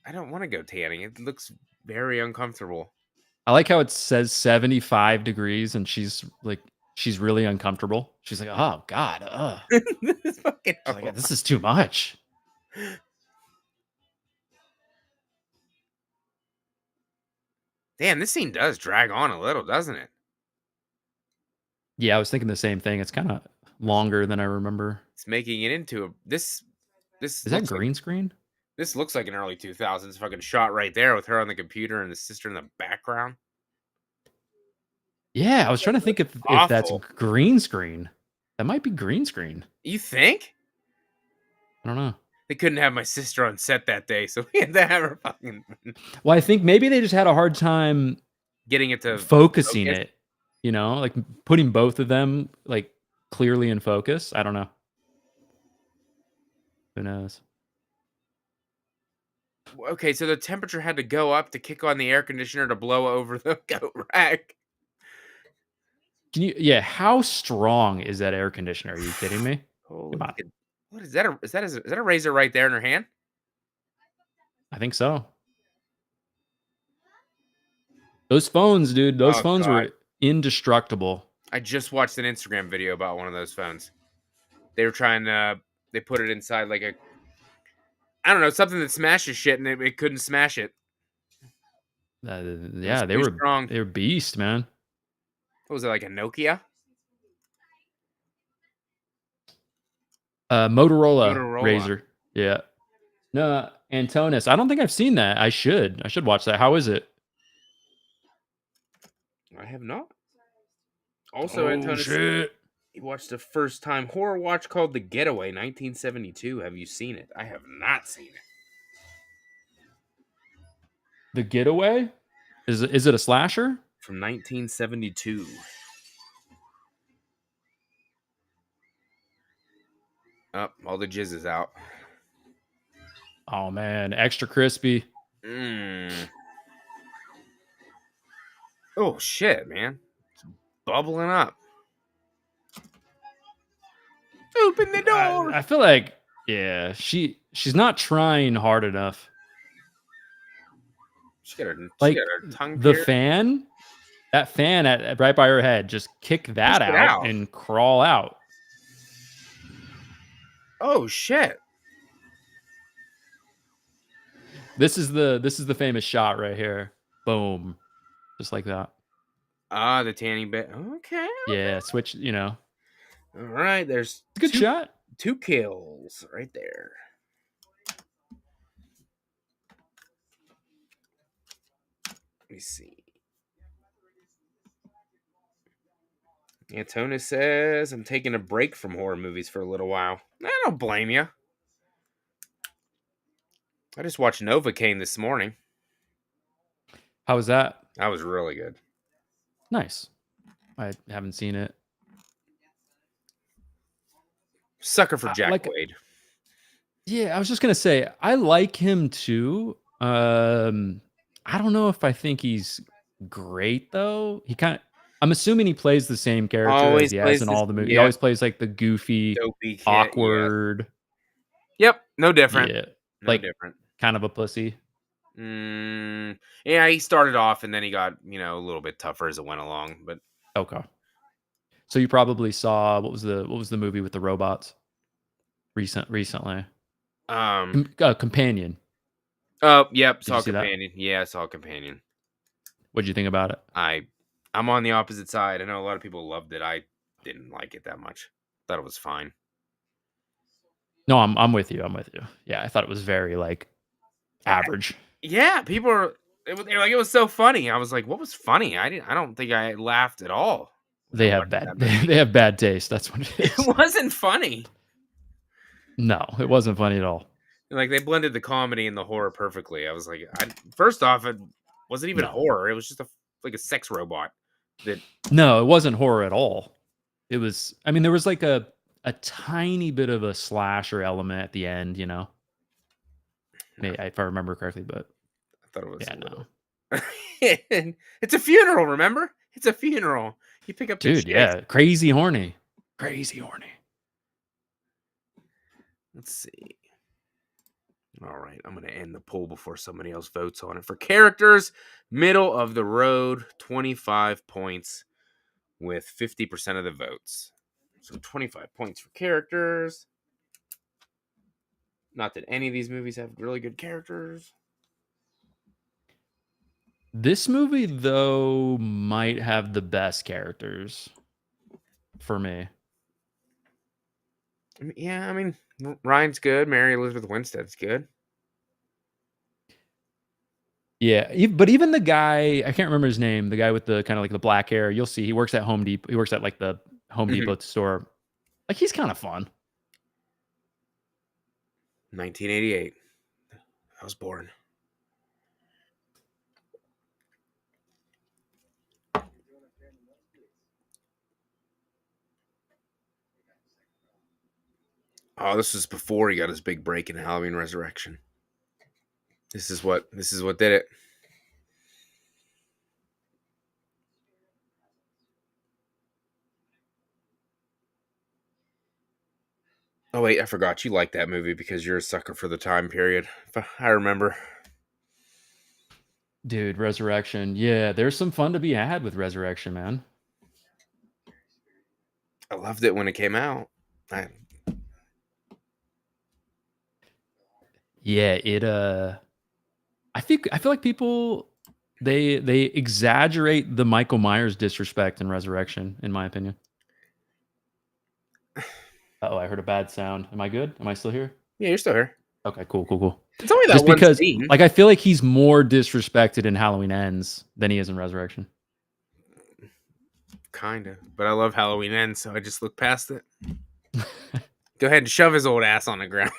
I don't want to go tanning. It looks very uncomfortable. I like how it says 75 degrees and she's really uncomfortable. She's like, oh God, this is too much. Damn, this scene does drag on a little, doesn't it? Yeah, I was thinking the same thing. It's kind of longer than I remember. It's making it into this. Is that green screen? This looks like an early 2000s fucking shot right there with her on the computer and the sister in the background. Yeah, I was trying to think if that's green screen. That might be green screen. You think? I don't know. They couldn't have my sister on set that day, so we had to have her fucking. Well, I think maybe they just had a hard time getting it to focusing it. Like putting both of them like clearly in focus. I don't know. Who knows? Okay, so the temperature had to go up to kick on the air conditioner to blow over the goat rack. How strong is that air conditioner? Are you kidding me? Come on. What is that? Is that a razor right there in her hand? I think so. Those phones, dude. Those phones were indestructible. I just watched an Instagram video about one of those phones. They were trying to. They put it inside like I don't know, something that smashes shit, and it couldn't smash it. Yeah, they were strong. They were beast, man. What was it, like a Nokia? Motorola Motorola. Razor. Yeah. No, Antonis. I don't think I've seen that. I should. I should watch that. How is it? I have not. Also, Oh Antonis, shit. he watched a first time horror watch called The Getaway, 1972. Have you seen it? I have not seen it. The Getaway? Is it a slasher? From 1972. Oh, all the jizz is out. Oh man, extra crispy. Mmm. Oh, shit, man. It's bubbling up. Open the door. I feel like yeah, she's not trying hard enough. She got Like her tongue the pierced. fan, that fan right by her head, just kick Push that it out out. and crawl out. Oh, shit. This is the famous shot right here. Boom. Just like that. Ah, the tanning bed. Okay. Yeah, switch, All right. There's It's a good shot. two kills right there. Let me see. Antonis says, I'm taking a break from horror movies for a little while. I don't blame you. I just watched Novocaine this morning. How was that? That was really good. Nice. I haven't seen it. Sucker for Jack like Quaid. Yeah, I was just gonna say I like him too. I don't know if I think he's great though. I'm assuming he plays the same character as Always he has plays in this. all the movies. He Yep. always plays like the goofy, Dopey kid. awkward. Yep. No different. Yeah, No like different. kind of a pussy. Yeah, he started off and then he got, a little bit tougher as it went along. But Okay. So you probably saw what was the movie with the robots recently? Companion. oh, yep, Did saw you see that? Companion. Yeah, saw Companion. What'd you think about it? I'm on the opposite side. I know a lot of people loved it. I didn't like it that much. Thought it was fine. No, I'm with you. I'm with you. Yeah, I thought it was very like average. Yeah, people are. They're like, it was so funny. I was like, what was funny? I don't think I laughed at all. They have they have bad taste. That's what it is. It wasn't funny. No, it wasn't funny at all. Like they blended the comedy and the horror perfectly. I was like, first off, it wasn't even horror. It was just like a sex robot. No, it wasn't horror at all. It was. I mean, there was like a tiny bit of a slasher element at the end. If I remember correctly, but I thought it was. Yeah, no. It's a funeral. Remember, it's a funeral. You pick up the Dude, yeah, crazy horny. Let's see. All right, I'm going to end the poll before somebody else votes on it. For characters, middle of the road, 25 points with 50% of the votes. So 25 points for characters. Not that any of these movies have really good characters. This movie, though, might have the best characters for me. Yeah, I mean, Ryan's good. Mary Elizabeth Winstead's good. Yeah, but even the guy, I can't remember his name, the guy with the kind of like the black hair, you'll see he works at Home Depot. He works at like the Home Depot store. Like he's kind of fun. 1988. I was born. Oh, this was before he got his big break in Halloween Resurrection. This is what did it. Oh wait, I forgot you like that movie because you're a sucker for the time period. I remember. Dude, Resurrection. Yeah, there's some fun to be had with Resurrection, man. I loved it when it came out. Yeah, I feel like people they exaggerate the Michael Myers disrespect in Resurrection, in my opinion. Oh, I heard a bad sound. Am I good? Am I still here? Yeah, you're still here. Okay, cool. It's only that Just one because, scene. like, I feel like he's more disrespected in Halloween Ends than he is in Resurrection. Kinda. But I love Halloween Ends, so I just look past it. Go ahead and shove his old ass on the ground.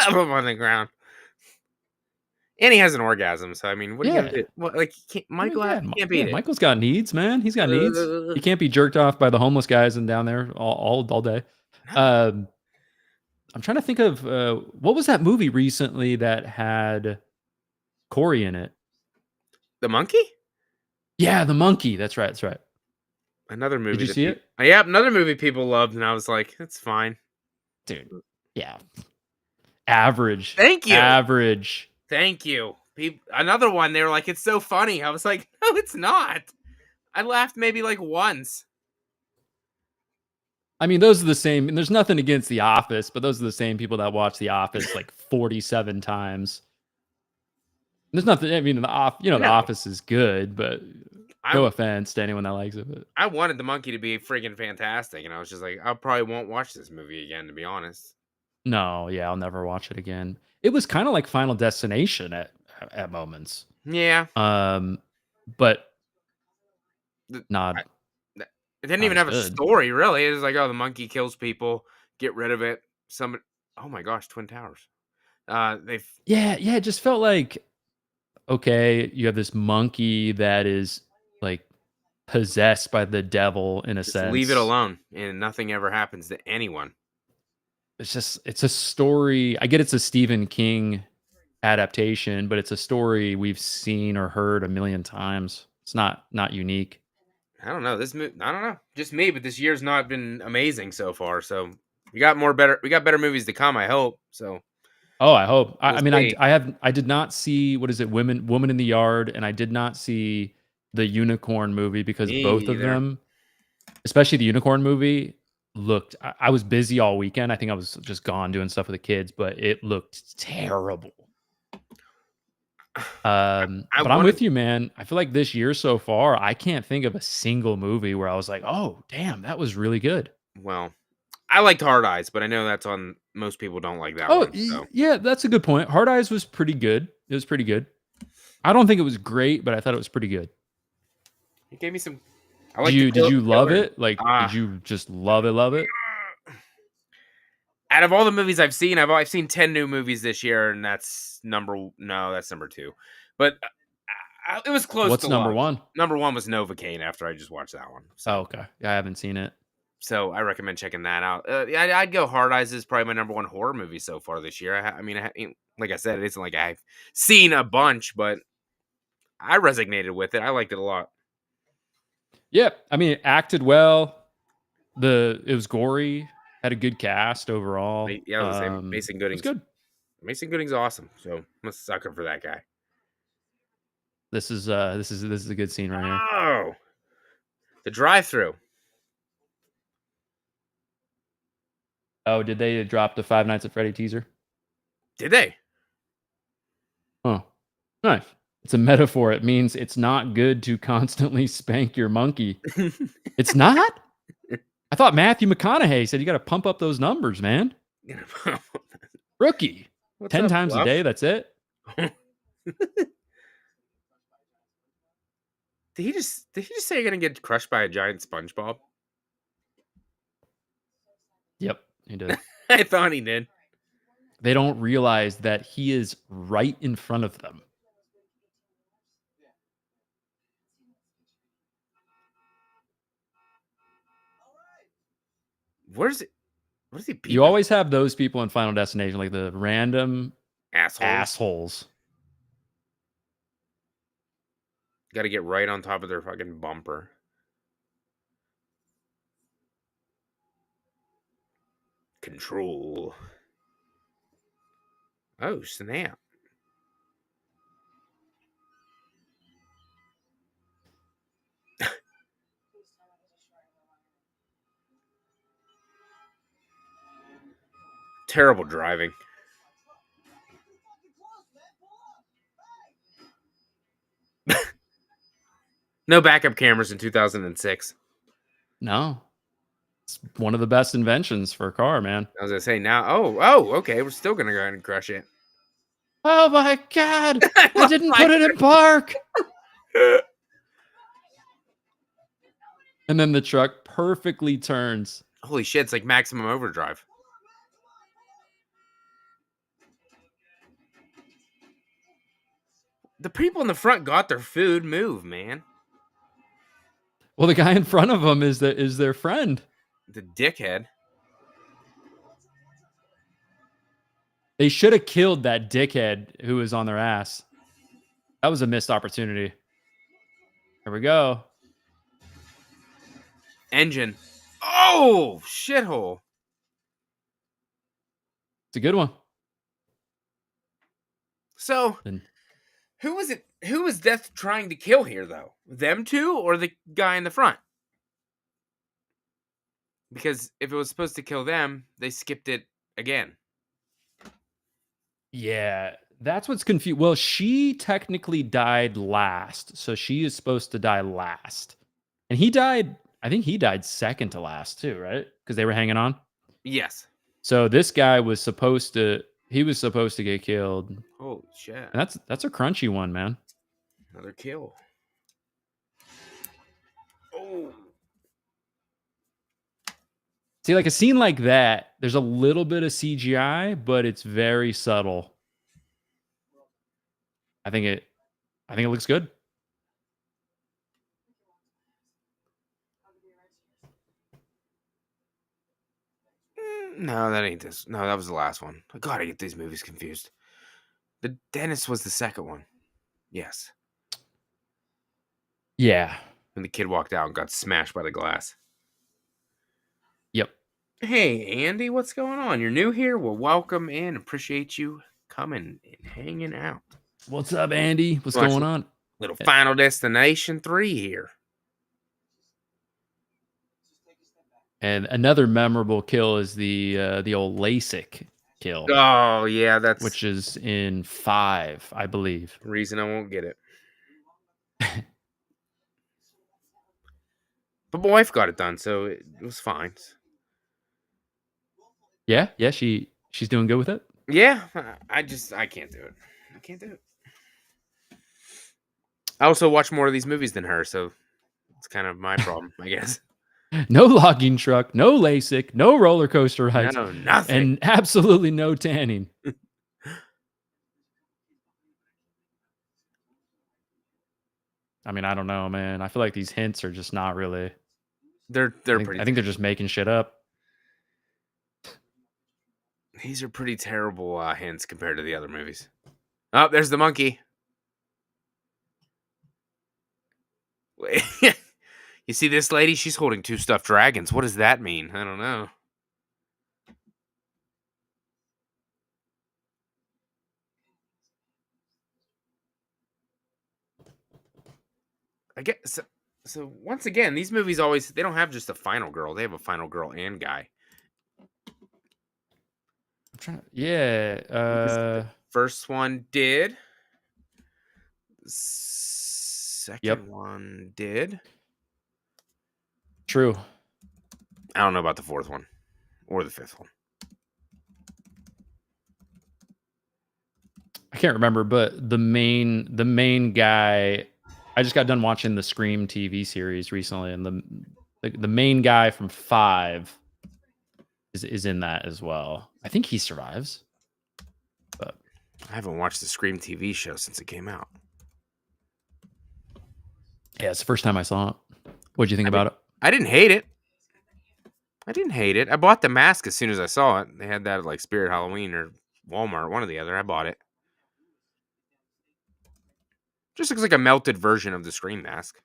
Shove him on the ground. And he has an orgasm, so I mean, what are you gonna Yeah. do? What, like, I mean, Michael yeah, can't beat it. Michael's got needs, man. He's got needs. He can't be jerked off by the homeless guys and down there all day. No. Um, I'm trying to think of what was that movie recently that had Corey in it? The monkey? Yeah, the monkey. That's right. That's right. Another Did movie you that see people, it, yeah, another movie people loved, and I was like, it's fine. dude? Yeah, average, Thank you. average. Thank you. Another one, they were like, it's so funny. I was like, no, it's not. I laughed maybe like once. I mean, those are the same. And there's nothing against The Office, but those are the same people that watch The Office like 47 times. There's nothing. I mean, The No, Office is good, but no I offense to anyone that likes it. But I wanted the monkey to be friggin' fantastic, and I was just like, I probably won't watch this movie again, to be honest. no, yeah, I'll never watch it again. It was kind of like Final Destination at moments. Yeah, Um, but the, not I, it didn't not even as have a good. story really. It was like, oh, the monkey kills people, get rid of it. Some, oh my gosh, Twin Towers. They've Yeah, yeah, it just felt like okay, you have this monkey that is like possessed by the devil in a just leave it sense. alone, and nothing ever happens to anyone. It's a story. I get it's a Stephen King adaptation, but it's a story we've seen or heard a million times. It's not unique. I don't know. I don't know. Just me, but this year's not been amazing so far. So we got better movies to come, I hope. So Oh, I hope. we'll I mean, see. I did not see what is it, Woman in the Yard, and I did not see the Unicorn movie because Me both of either. them, especially the Unicorn movie, looked. I was busy all weekend. I think I was just gone doing stuff with the kids, but it looked terrible. I But I'm wanted with you, man. I feel like this year so far, I can't think of a single movie where I was like, "Oh, damn, that was really good." well, I liked Hard Eyes, but I know that's on most people don't like that Oh, one. So yeah, that's a good point. Hard Eyes was pretty good. It was pretty good. I don't think it was great, but I thought it was pretty good. it gave me some. I like the Did you love killer. it? Like, did Ah, you just love it? out of all the movies I've seen, I've seen 10 new movies this year, and that's number two. But it was close What's to number love. 1? Number one was Novocaine after I just watched that one. Oh, So okay. Yeah, I haven't seen it. So I recommend checking that out. Yeah, I'd go Hard Eyes is probably my number one horror movie so far this year. I mean, like I said, it isn't like I've seen a bunch, but I resonated with it. I liked it a lot. Yeah, I mean, it acted well. It was gory, had a good cast overall. Yeah, I was the same. It was good. Mason Gooding's awesome. So I'm a sucker for that guy. This is a good scene right here. Oh, the drive-through. Oh, did they drop the Five Nights at Freddy teaser? Did they? Oh, nice. It's a metaphor. It means it's not good to constantly spank your monkey. It's not? I thought Matthew McConaughey said you got to pump up those numbers, man. Rookie. What's 10 up, times a Fluff? day, that's it. Did he just say you're gonna get crushed by a giant SpongeBob? Yep, he did. I thought he did. They don't realize that he is right in front of them. Where's it? What is he You beeping? always have those people in Final Destination, like the random Assholes. assholes. Got to get right on top of their fucking bumper. Control. Oh, snap. Terrible driving. No backup cameras in 2006. No. It's one of the best inventions for a car, man. I was gonna say now. Oh, okay. We're still gonna go ahead and crush it. Oh my god! I I love didn't my put it in park. And then the truck perfectly turns. Holy shit! It's like maximum overdrive. The people in the front got their food. Move, man. Well, the guy in front of them is their friend. The dickhead. They should have killed that dickhead who was on their ass. That was a missed opportunity. Here we go. Engine. Oh, shithole. It's a good one. So, Then who was it? Who was Death trying to kill here, though? Them two or the guy in the front? Because if it was supposed to kill them, they skipped it again. yeah, that's what's confused. Well, she technically died last, so she is supposed to die last. And he died, I think he died second to last too, right? Because they were hanging on. Yes. So this guy was supposed to get killed. And Holy shit. that's a crunchy one, man. Another kill. Oh. See, like a scene like that, there's a little bit of CGI, but it's very subtle. I think it looks good. No, that ain't this. No, that was the last one. God, I get these movies confused. The dentist was the second one. Yes. Yeah. When the kid walked out and got smashed by the glass. Yep. Hey, Andy, what's going on? You're new here? Well, welcome in. Appreciate you coming and hanging out. What's up, Andy? What's Watch going on? Little Final Destination 3 here. And another memorable kill is the old LASIK kill, Oh, yeah, that's which is in 5, I believe. reason I won't get it. But my wife got it done, so it was fine. Yeah, she's doing good with it. Yeah, I can't do it. I can't do it. I also watch more of these movies than her, so it's kind of my problem, I guess. No logging truck, no LASIK, no roller coaster rides, No, nothing. and absolutely no tanning. I mean, I don't know, man. I feel like these hints are just not really. They're pretty. I think they're just making shit up. These are pretty terrible hints compared to the other movies. Oh, there's the monkey. You see this lady? She's holding 2 stuffed dragons. What does that mean? I don't know. I guess so. Once again, these movies they don't have just a final girl. They have a final girl and guy. I'm trying to, yeah. First one did. Second one did. True. I don't know about the fourth one or the fifth one. I can't remember, but the main guy. I just got done watching the Scream TV series recently, and the main guy from 5 is in that as well. I think he survives. But I haven't watched the Scream TV show since it came out. yeah, it's the first time I saw it. What'd you think about it? I didn't hate it. I bought the mask as soon as I saw it. They had that at like Spirit Halloween or Walmart, one or the other. I bought it. Just looks like a melted version of the Scream mask.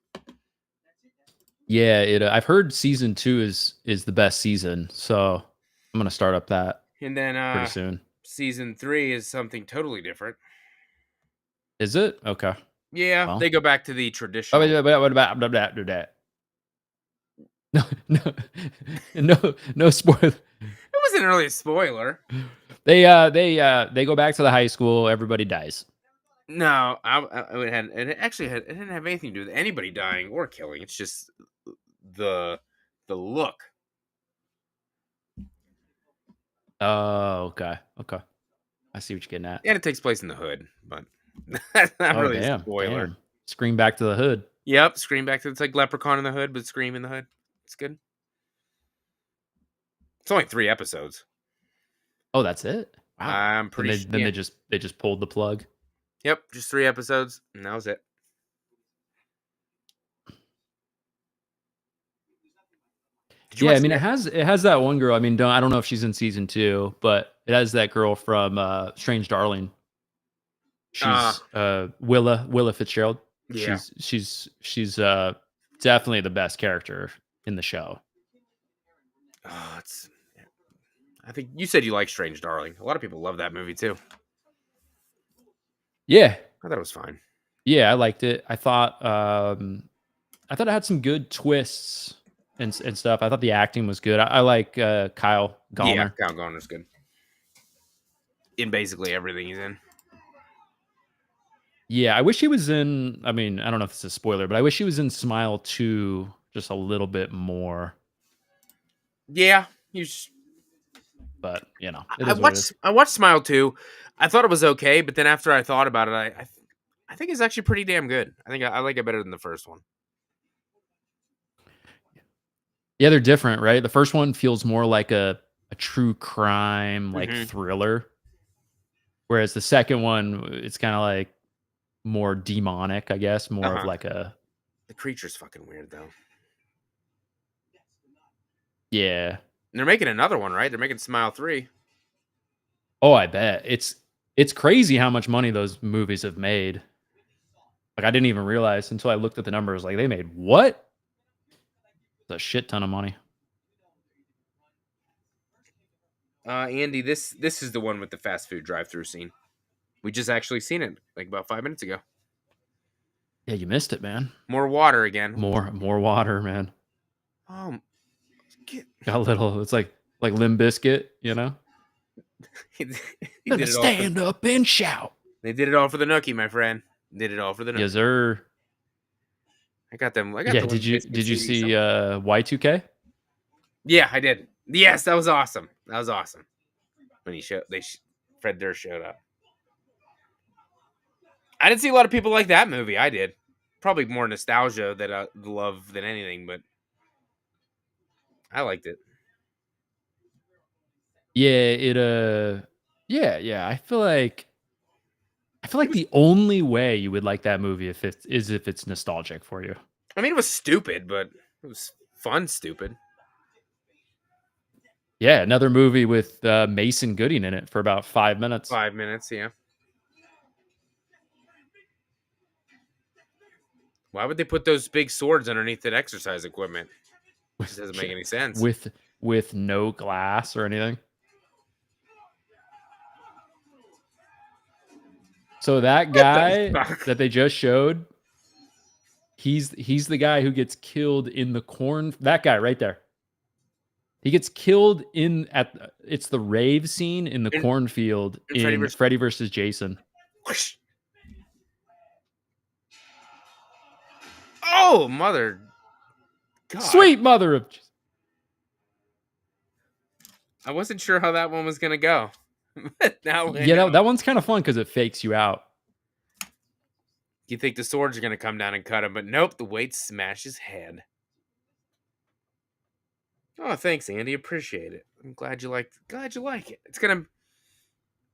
Yeah, I've heard season 2 is the best season, so I'm gonna start up that And then pretty soon. Season 3 is something totally different. Is it? Okay. Yeah, Well. they go back to the traditional. What about that? No spoiler. It wasn't really a spoiler. They go back to the high school. Everybody dies. No, it didn't have anything to do with anybody dying or killing. It's just the look. Oh, okay. Okay. I see what you're getting at. And it takes place in the hood, but that's not Oh, really a damn. spoiler. Damn. Scream back to the hood. Yep, Scream back to it's like Leprechaun in the Hood, but Scream in the Hood. It's good. It's only 3 episodes. Oh, that's it? Wow. I'm Then pretty they sure. then Yeah. they just pulled the plug. Yep, just 3 episodes, and that was it. Did you Yeah, I watch mean the? it has that one girl. I mean, I don't know if she's in season 2, but it has that girl from Strange Darling. Uh, She's Willa Fitzgerald. yeah. She's definitely the best character in the show. It's. I think you said you like Strange Darling. A lot of people love that movie too. Yeah. I thought it was fine. Yeah, I liked it. I thought it had some good twists and stuff. I thought the acting was good. I like Kyle Yeah, Gallner. Count Garner's good in basically everything he's in. Yeah, I wish he was in. I mean, I don't know if it's a spoiler, but I wish he was in Smile 2 just a little bit more. Yeah, you. But it is what it is. I watched Smile 2. I thought it was okay, but then after I thought about it, I think it's actually pretty damn good. I think I like it better than the first one. Yeah, they're different, right? The first one feels more like a true crime, like Mm-hmm. thriller, whereas the second one, it's kind of like more demonic, I guess, more of Uh-huh. like a The creature's fucking weird though. yeah. And they're making another one, right? They're making Smile 3. Oh, I bet it's crazy how much money those movies have made. Like I didn't even realize until I looked at the numbers. Like they made what? It's a shit ton of money. Andy, this is the one with the fast food drive-through scene. We just actually seen it like about 5 minutes ago. Yeah, you missed it, man. More water again. More water, man. Get, Got a little. It's like Limp Bizkit, you know. he Let did us it all. stand up and shout. They did it all for the nookie, my friend. Did it all for the nookie. Yes, sir. I got them. I got Yeah. the Limp Bizkit Did you CD see somewhere. Y2K? Yeah, I did. Yes, that was awesome. That was awesome. When Fred Durst showed up. I didn't see a lot of people like that movie. I did. Probably more nostalgia that I love than anything, but I liked it. Yeah. Yeah. I feel It like was. the only way you would like that movie if it's nostalgic for you. I mean, it was stupid, but it was fun. Stupid. Yeah, another movie with Mason Gooding in it for about 5 minutes. 5 minutes. Yeah. Why would they put those big swords underneath that exercise equipment? It just doesn't make Yeah. any sense. With no glass or anything. So that What the guy fuck? that they just showed, he's the guy who gets killed in the corn. That guy right there. He gets killed it's the rave scene in the And, cornfield and in Freddy versus Jason. Whoosh. Oh, mother. God. Sweet mother of. I wasn't sure how that one was going to go. But now I Yeah, know. that one's kind of fun because it fakes you out. You think the swords are going to come down and cut him, but nope, the weight smash his head. Oh, thanks, Andy. Appreciate it. I'm glad you like it.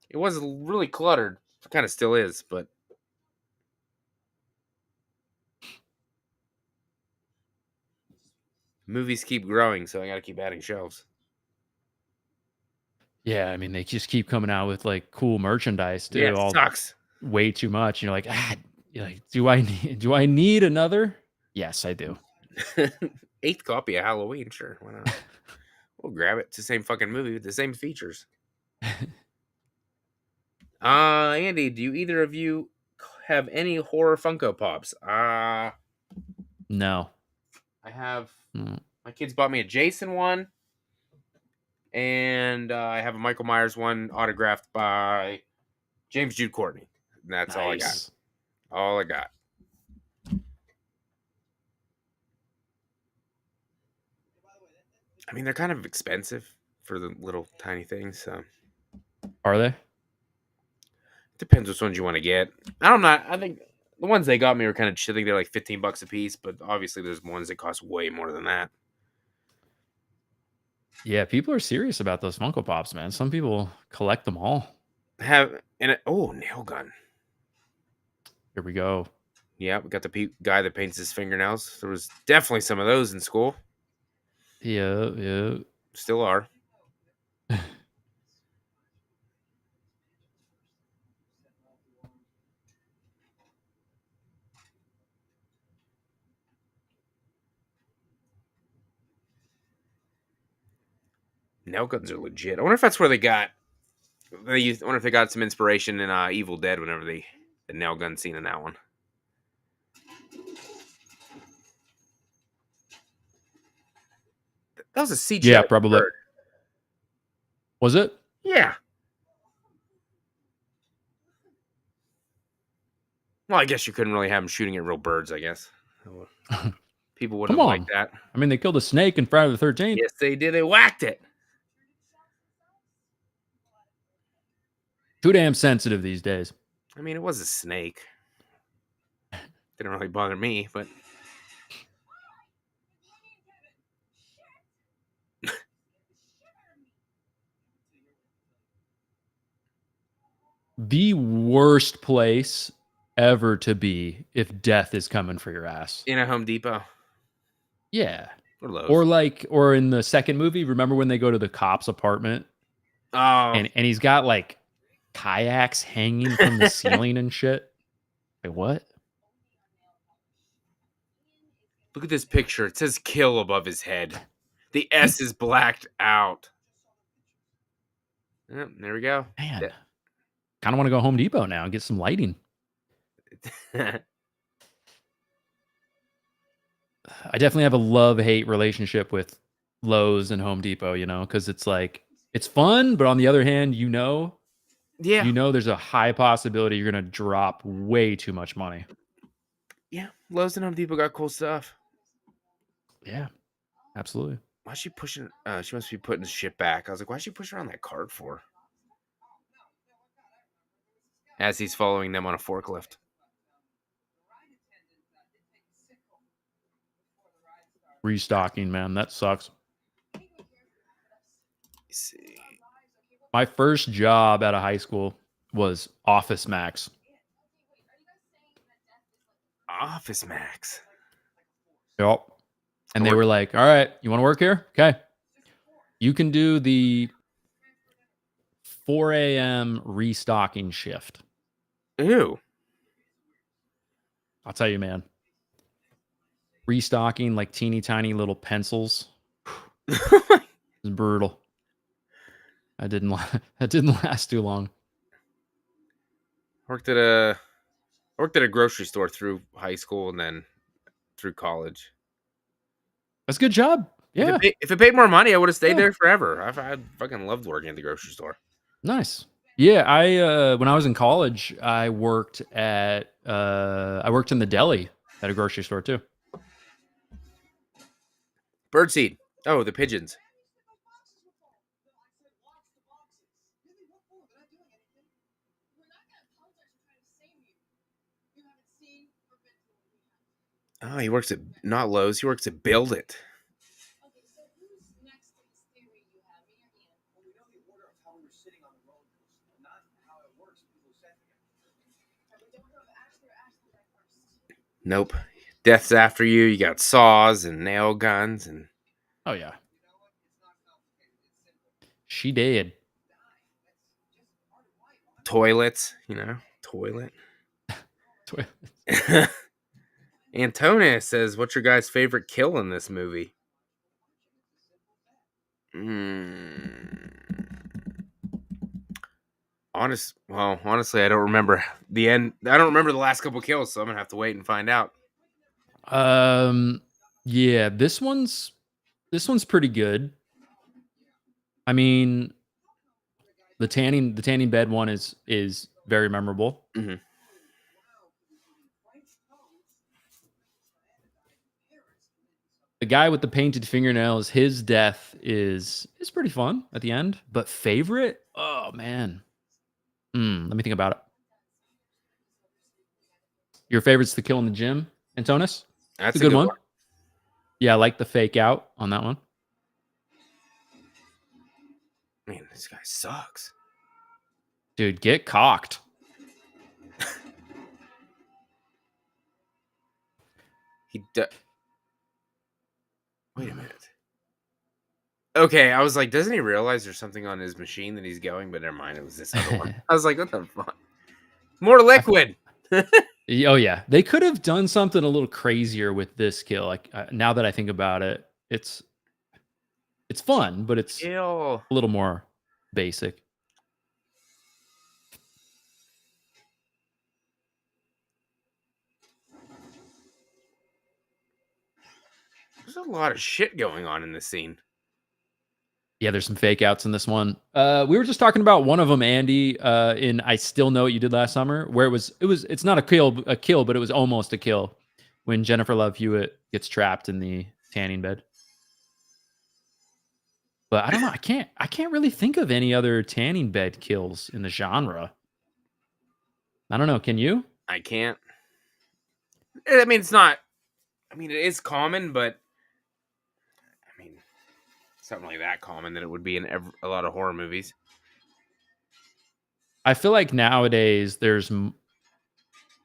It was really cluttered. It kind of still is, but movies keep growing, so I got to keep adding shelves. Yeah, I mean they just keep coming out with like cool merchandise too. Yeah, it All sucks. way too much. You're like, do I need another? Yes, I do. 8th copy of Halloween, sure. Why not? We'll grab it. It's the same fucking movie with the same features. Andy, do either of you have any horror Funko Pops? No. I have. Mm. My kids bought me a Jason one, and I have a Michael Myers one autographed by James Jude Courtney. And that's all I got. Nice. All I got. I mean, they're kind of expensive for the little tiny things. So Are they? depends which ones you want to get. I think the ones they got me were kind of. I think they're like $15 a piece, but obviously there's ones that cost way more than that. Yeah, people are serious about those Funko Pops, man. Some people collect them all. Nail gun. Here we go. Yeah, we got the guy that paints his fingernails. There was definitely some of those in school. Yeah, yeah. Still are. Nail guns are legit. I wonder if that's where they got. I wonder if they got some inspiration in Evil Dead whenever the nail gun scene in that one. That was a CGI Yeah, probably. bird. Was it? Yeah. Well, I guess you couldn't really have them shooting at real birds, I guess. People wouldn't Come have on. liked that. I mean, they killed a snake in Friday the 13th. Yes, they did. They whacked it. Too damn sensitive these days. I mean, it was a snake. Didn't really bother me, but The worst place ever to be if death is coming for your ass. in a Home Depot Yeah. or Lowe's. Or in the second movie, remember when they go to the cop's apartment Oh, and he's got like kayaks hanging from the ceiling and shit? Like, what? look at this picture. It says "kill" above his head. The S is blacked out. Yep, there we go. Man. Kind of want to go Home Depot now and get some lighting. I definitely have a love-hate relationship with Lowe's and Home Depot, because it's like it's fun, but on the other hand, Yeah. there's a high possibility you're gonna drop way too much money. Yeah. Lowe's and Home Depot got cool stuff. Yeah, absolutely. Why is she pushing? She must be putting shit back. I was like, why is she pushing around that cart for? As he's following them on a forklift. Restocking, man, that sucks. Let's see. My first job out of high school was Office Max. Office Max. Yep. And they were like, all right, you want to work here? Okay. You can do the 4 a.m. restocking shift. Ew. I'll tell you, man. Restocking like teeny tiny little pencils. It's brutal. That didn't last too long. Worked at a grocery store through high school and then through college. That's a good job. Yeah. If it paid more money, I would have stayed there forever. I fucking loved working at the grocery store. Nice. Yeah, I when I was in college, I worked in the deli at a grocery store too. Birdseed. Oh, the pigeons. Oh, he works at not Lowe's. He works at Build It. Nope. Death's after you. You got saws and nail guns and. Oh yeah. She did. Toilets, toilet. Antonis says, "What's your guy's favorite kill in this movie?" Honestly, I don't remember the end. I don't remember the last couple kills, so I'm gonna have to wait and find out. Yeah, this one's pretty good. I mean, the tanning bed one is very memorable. Mm-hmm. The guy with the painted fingernails, his death is pretty fun at the end. But favorite? Oh man. Let me think about it. Your favorite's the kill in the gym, Antonis? It's a That's a good good one. one. Yeah, I like the fake out on that one. Man, this guy sucks. Dude, get cocked. Wait a minute. Okay, I was like, doesn't he realize there's something on his machine that he's going? But never mind, it was this other one. I was like, what the fuck? More liquid. Oh yeah, they could have done something a little crazier with this kill. Like now that I think about it, it's fun, but it's Ew. a little more basic. There's a lot of shit going on in this scene. Yeah, there's some fake outs in this one. We were just talking about one of them, Andy, in I Still Know What You Did Last Summer, where it's not a kill, but it was almost a kill when Jennifer Love Hewitt gets trapped in the tanning bed. But I don't know. I can't really think of any other tanning bed kills in the genre. I don't know. Can you? I can't. I mean, it's not. I mean, it is common, but I mean, something like that common that it would be in a lot of horror movies. I feel like nowadays there's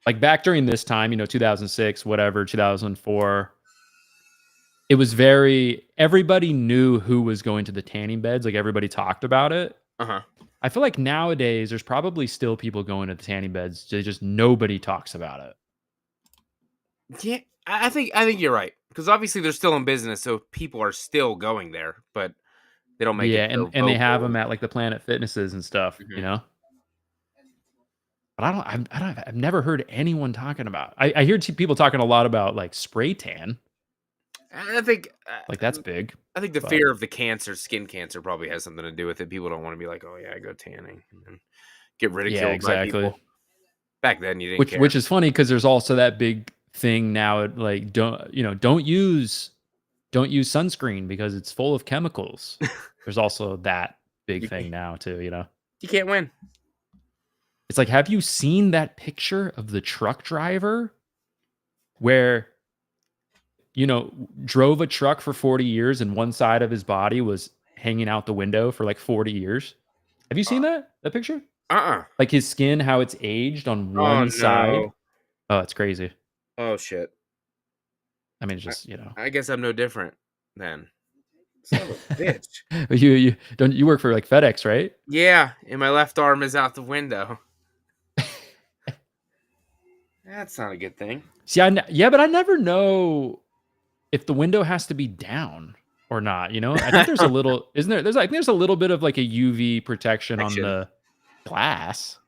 like back during this time, 2006, whatever, 2004. It was everybody knew who was going to the tanning beds. Like everybody talked about it. Uh-huh. I feel like nowadays there's probably still people going to the tanning beds. Just nobody talks about it. Yeah, I think you're right, because obviously they're still in business, so people are still going there, but they don't make it so and they have vocal. them at like the Planet Fitnesses and stuff, But I've never heard anyone talking about. I hear people talking a lot about like spray tan. I think Like that's big. I think the fear of the cancer, skin cancer, probably has something to do with it. People don't want to be like, "Oh yeah, I go tanning," and then get ridiculed by people. Back then, you didn't care. Which is funny because there's also that big thing now. Like don't use sunscreen because it's full of chemicals. There's also that big thing now too. You can't win. It's like, have you seen that picture of the truck driver where drove a truck for 40 years and one side of his body was hanging out the window for like 40 years? Have you seen that picture? Like his skin, how it's aged on one side. Oh, it's crazy. Oh shit. I mean, it's just, I guess I'm no different then. Son of a bitch. You work for like FedEx, right? Yeah, and my left arm is out the window. That's not a good thing. See, but I never know if the window has to be down or not. I think there's a little, isn't there? There's a little bit of like a UV protection on the glass.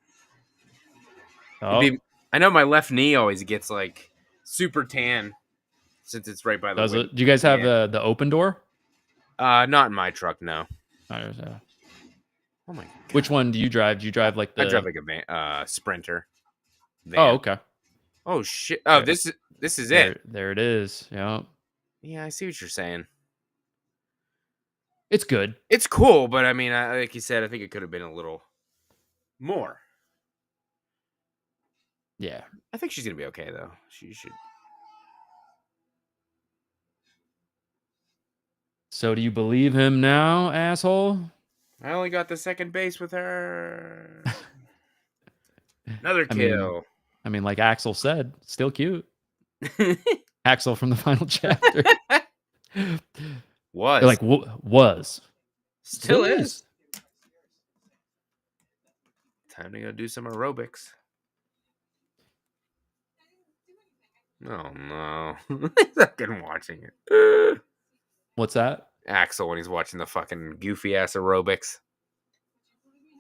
Oh, I know my left knee always gets like super tan since it's right by the window. Do you guys have the open door? Not in my truck, no. Oh my God. Which one do you drive? Do you drive like I drive like a Sprinter van. Oh, okay. Oh shit. Oh, this is it. There it is. Yeah. Yeah, I see what you're saying. It's good. It's cool, but I mean, like you said, I think it could have been a little more. Yeah. I think she's gonna be okay though. She should. So do you believe him now, asshole? I only got the second base with her. Another kill. I mean, like Axel said, still cute. Axel from the final chapter. Was. Like, was. Still is. Time to go do some aerobics. Oh, no. He's fucking watching it. What's that? Axel when he's watching the fucking goofy-ass aerobics.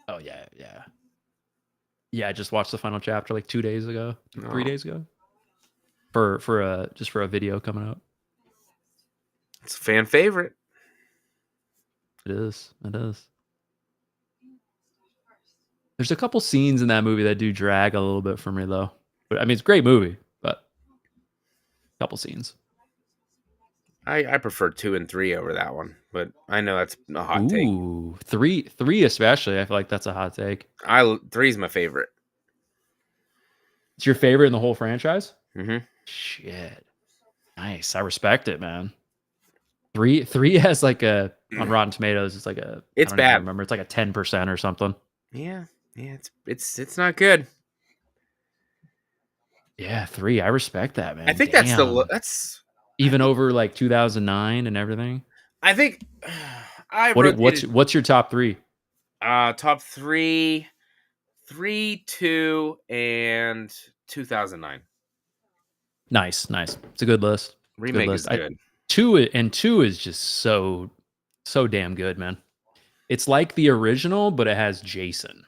Oh, yeah. Yeah, I just watched the final chapter like 2 days ago. 3 days ago. For a video coming up. It's a fan favorite. It is. There's a couple scenes in that movie that do drag a little bit for me though. But I mean, it's a great movie, but a couple scenes. I prefer 2 and 3 over that one, but I know that's a hot take. Ooh, three especially. I feel like that's a hot take. 3 is my favorite. It's your favorite in the whole franchise? Hmm. Shit. Nice. I respect it, man. Three has like a on Rotten Tomatoes, it's like a I It's don't even bad. remember. It's like a 10% or something. Yeah, yeah, it's not good. Yeah, three. I respect that, I man. think Damn. that's I Even think over like 2009 and everything. I think I What rotated what's your top three? top 3, 3, 2, and 2009. Nice, nice. It's a good list. It's a good Remake list. is good. Two is just so damn good, man. It's like the original, but it has Jason.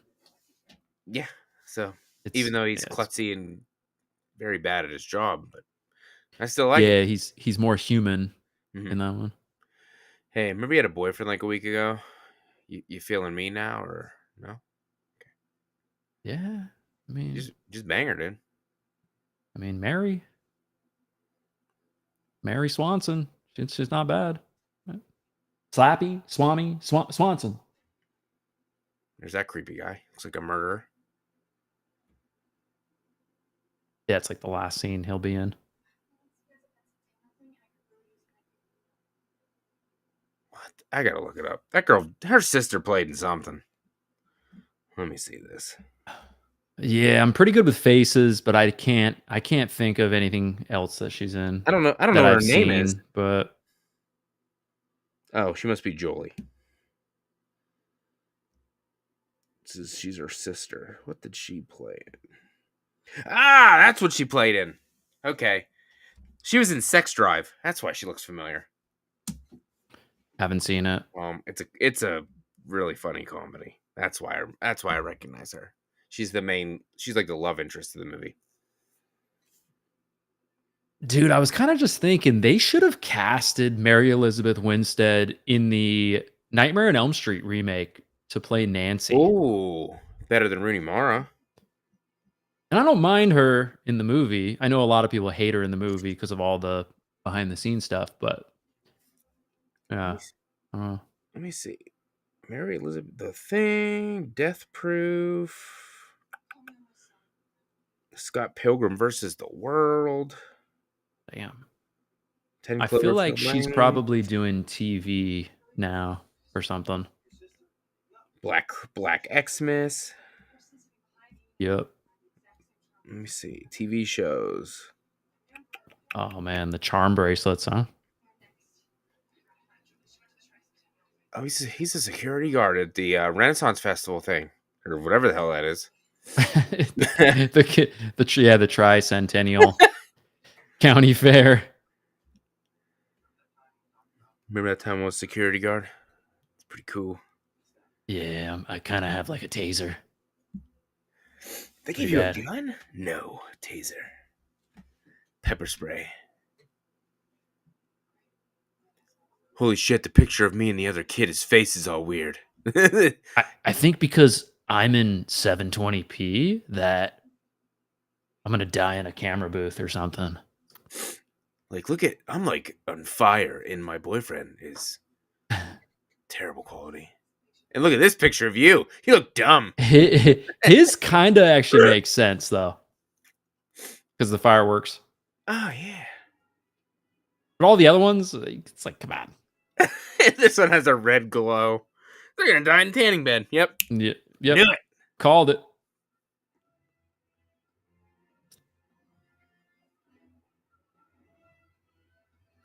Yeah. So even It's though yeah, he's it's klutzy and very bad at his job, but I still like it. yeah, he's more human Hmm. in that one. Hey, remember you had a boyfriend like a week ago? You feeling me now or no? Yeah. I mean, Just bang her, dude. Mary Swanson. She's not bad. Slappy, Swanson. There's that creepy guy. Looks like a murderer. Yeah, it's like the last scene he'll be in. What? I gotta look it up. That girl, her sister played in something. Let me see this. Yeah, I'm pretty good with faces, but I can't think of anything else that she's in I don't know. I don't know that what her I've name is. seen. But Oh, she must be Jolie. She's her sister. What did she play in? Ah, that's what she played in. Okay, she was in Sex Drive. That's why she looks familiar. haven't seen it. It's a really funny comedy. That's why I recognize her. She's the main. She's like the love interest of the movie. Dude, I was kind of just thinking they should have casted Mary Elizabeth Winstead in the Nightmare on Elm Street remake to play Nancy. Oh, better than Rooney Mara. And I don't mind her in the movie. I know a lot of people hate her in the movie because of all the behind the scenes stuff, but Let yeah. me, Uh, let me see. Mary Elizabeth, The Thing, Death Proof, Scott Pilgrim versus the World, Damn. 10 I feel like Cloverfield she's Lane, probably doing TV now or something. Black Xmas. Yep. Let me see. TV shows. Oh man, the charm bracelets, huh? Oh, he's a security guard at the Renaissance Festival thing, or whatever the hell that is. The tricentennial county fair. Remember that time I was security guard? It's pretty cool. Yeah, I kind of have like a taser. They gave Pretty you a bad. gun? No, taser, pepper spray. Holy shit! The picture of me and the other kid, his face is all weird. I think because I'm in 720p that I'm gonna die in a camera booth or something. Like, I'm like on fire, and my boyfriend is terrible quality. And look at this picture of you. You look dumb. His kind of actually makes sense though, because the fireworks. Oh yeah. But all the other ones, it's like, come on. This one has a red glow. They're gonna die in tanning bed. Yep. Yep. Knew it. Called it.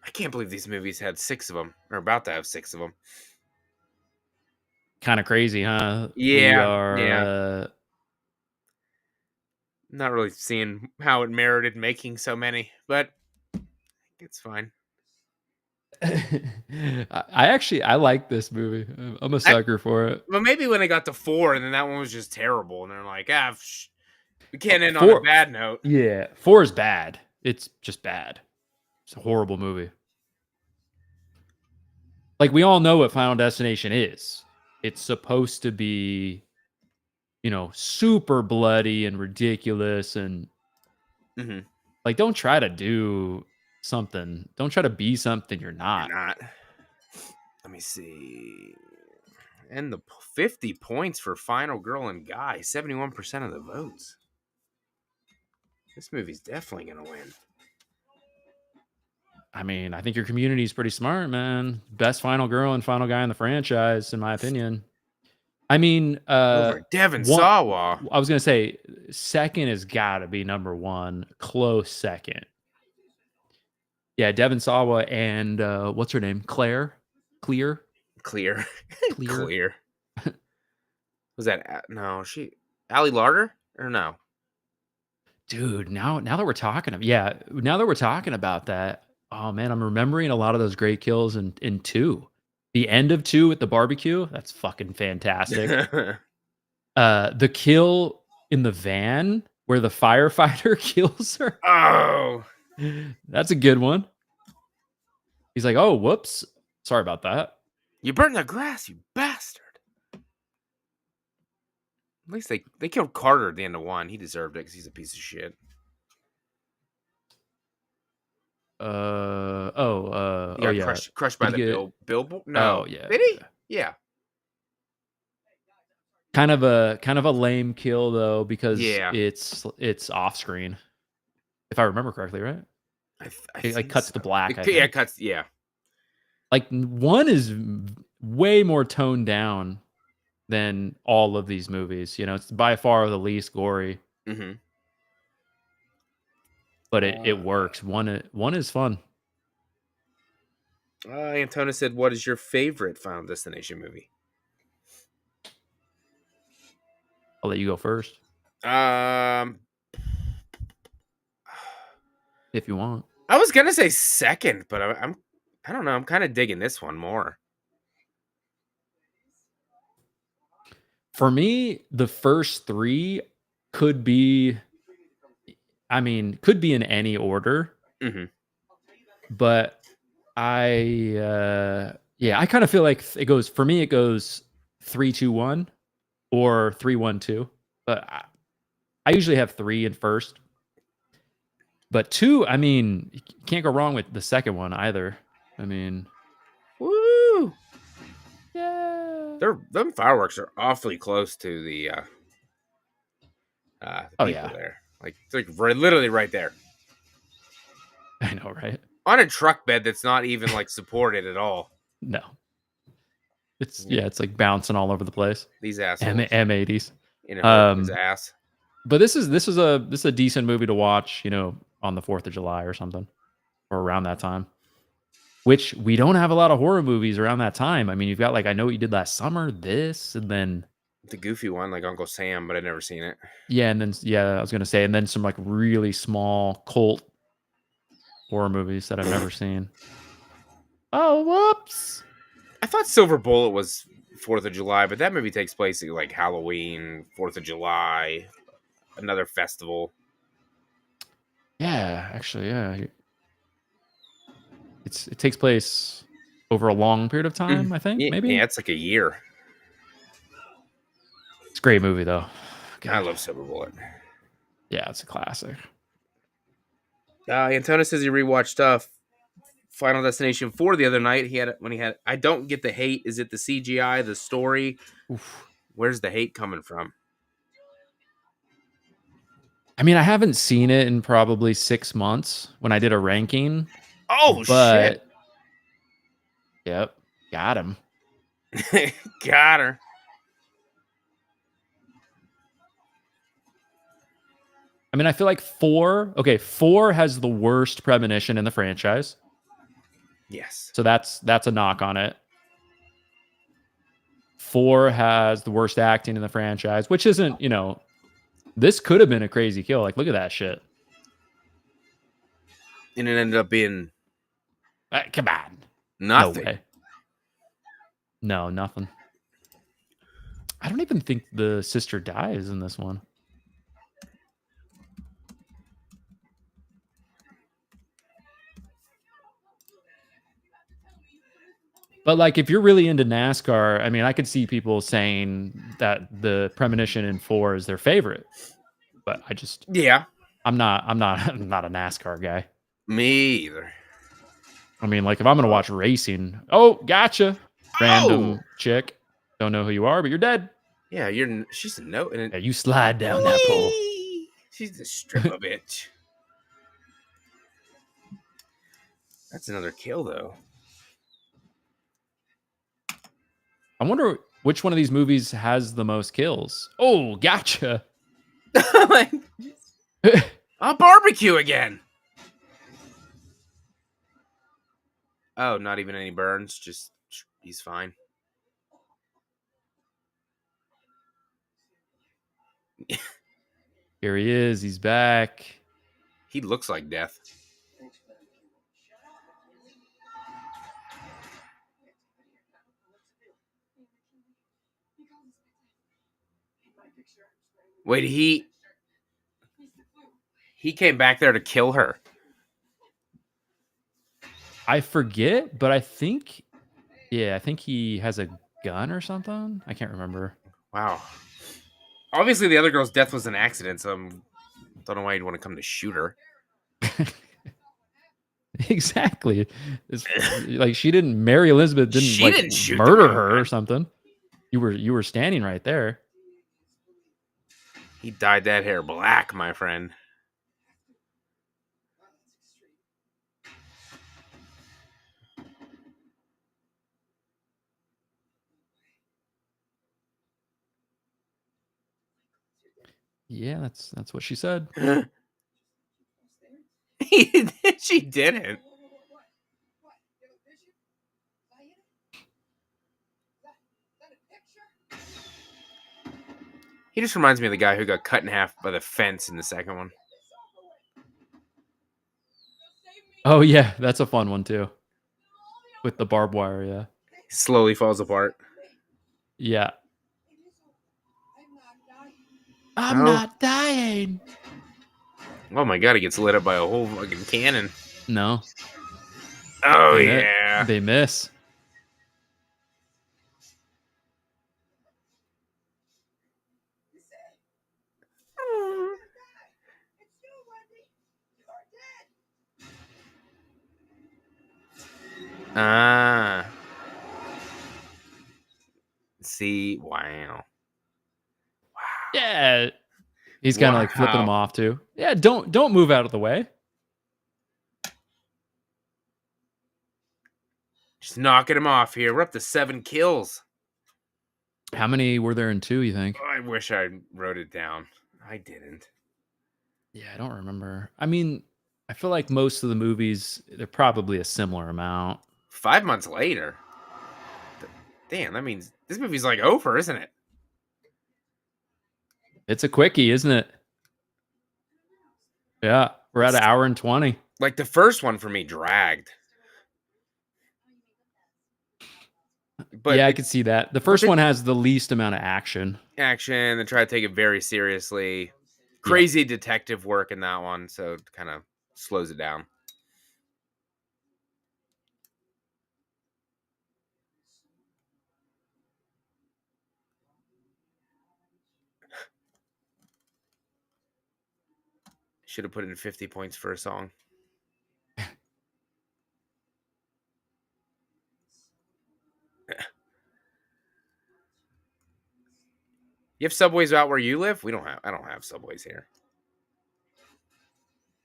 I can't believe these movies had 6 of them. Or about to have 6 of them. Kind of crazy, huh? We Yeah. are Yeah. Not really seeing how it merited making so many, but it's fine. I like this movie. I'm a I, sucker for it. well, maybe when they got to 4, and then that one was just terrible, and they're like, we can't end on a Four, bad note. yeah, four is bad. It's just bad. It's a horrible movie. Like we all know what Final Destination is. It's supposed to be, super bloody and ridiculous, and Mm-hmm. like don't try to do. something. Don't try to be something you're You're not. not. Let me see. And the 50 points for Final Girl and Guy, 71% of the votes. This movie's definitely gonna win. I mean, I think your community is pretty smart, man. Best final girl and final guy in the franchise, in my opinion. I mean, Over Devon one. Sawa. I was gonna say second has got to be number one, close second. Yeah, Devon Sawa and what's her name? Clear. Clear. Clear. Clear. Was that no? She Ali Larder or no? Dude, now that we're talking now that we're talking about that, oh man, I'm remembering a lot of those great kills in 2. The end of 2 with the barbecue, that's fucking fantastic. The kill in the van where the firefighter kills her. Oh, That's a good one. He's like, "Oh, whoops. Sorry about that." you burned the grass, you bastard. At least they killed Carter at the end of 1. He deserved it because he's a piece of shit. Oh He got yeah. crushed by Did he the get- billboard. No, Oh yeah. did he? Yeah. Kind of a lame kill though because Yeah. it's off screen. If I remember correctly, right? I It like think cuts so. to black. I Yeah, think. it cuts. Yeah. Like 1 is way more toned down than all of these movies. You know, it's by far the least gory, Mm-hmm. but it works. One is fun. Antona said, "What is your favorite Final Destination movie?" I'll let you go first Um, if you want. I was gonna say second, but I don't know. I'm kind of digging this one more. For me, the first 3 could be could be in any order, Mm-hmm. but I kind of feel like it goes 3 2 1 or 3 1 2. But I usually have 3 in first. But 2, I mean, you can't go wrong with the second one either. I mean, Woo! yeah. Them fireworks are awfully close to the people there. Like it's like literally right there I know, right? on a truck bed that's not even like supported at all. No. It's like bouncing all over the place. These assholes. M80s. In his ass. But this is a decent movie to watch, you know, on the 4th of July or something, or around that time. Which we don't have a lot of horror movies around that time. I mean, you've got like I Know What You Did Last Summer, this, and then the goofy one, like Uncle Sam, but I've never seen it. Yeah, and then I was gonna say, and then some like really small cult horror movies that I've never seen. Oh, whoops! I thought Silver Bullet was 4th of July, but that movie takes place at like Halloween, 4th of July, another festival. Yeah, actually, yeah. It takes place over a long period of time, I think. Maybe. Yeah, it's like a year. It's a great movie though. God. I love Silver Bullet. Yeah, it's a classic. Antona says he rewatched Final Destination 4 the other night. He had I don't get the hate. Is it the CGI, the story? Oof. Where's the hate coming from? I mean, I haven't seen it in probably 6 months when I did a ranking. Oh, but, shit. Yep. Got him. Got her. I mean, I feel like 4 has the worst premonition in the franchise. Yes. So that's a knock on it. 4 has the worst acting in the franchise, which isn't, you know, this could have been a crazy kill. Like, look at that shit. And it ended up being... come on. Nothing. No way. No, nothing. I don't even think the sister dies in this one. But like, if you're really into NASCAR, I mean, I could see people saying that the premonition in 4 is their favorite. But I just, yeah, I'm not a NASCAR guy. Me either. I mean, like if I'm gonna watch racing, oh, gotcha, random chick, don't know who you are, but you're dead. Yeah, she's a note. Yeah, you slide down that pole. She's a stripper bitch. That's another kill, though. I wonder which one of these movies has the most kills. Oh, gotcha. I'll barbecue again. Oh, not even any burns. Just he's fine. Here he is. He's back. He looks like death. Wait, he came back there to kill her. I forget, but I think he has a gun or something. I can't remember. Wow. Obviously, the other girl's death was an accident, so I don't know why you'd want to come to shoot her. Exactly. It's like she didn't. Mary Elizabeth didn't murder her or something. You were standing right there. He dyed that hair black, my friend. Yeah, that's what she said. She didn't. He just reminds me of the guy who got cut in half by the fence in the second one. Oh yeah, that's a fun one too. With the barbed wire, yeah. He slowly falls apart. Yeah. I'm not dying. Oh my god, he gets lit up by a whole fucking cannon. No. Oh yeah. They miss. Ah. See, wow. Yeah. He's kind of like flipping him off too. Yeah, don't move out of the way. Just knocking him off here. We're up to 7 kills. How many were there in 2, you think? I wish I wrote it down. I didn't. Yeah, I don't remember. I mean, I feel like most of the movies, they're probably a similar amount. 5 months later. Damn, that means this movie's like over, isn't it? It's a quickie, isn't it? Yeah, we're at an hour and 20. Like the first one for me dragged. But yeah, I could see that. The first one has the least amount of action. They try to take it very seriously. Crazy detective work in that one, so it kind of slows it down. Should have put in 50 points for a song. You have subways out where you live? I don't have subways here.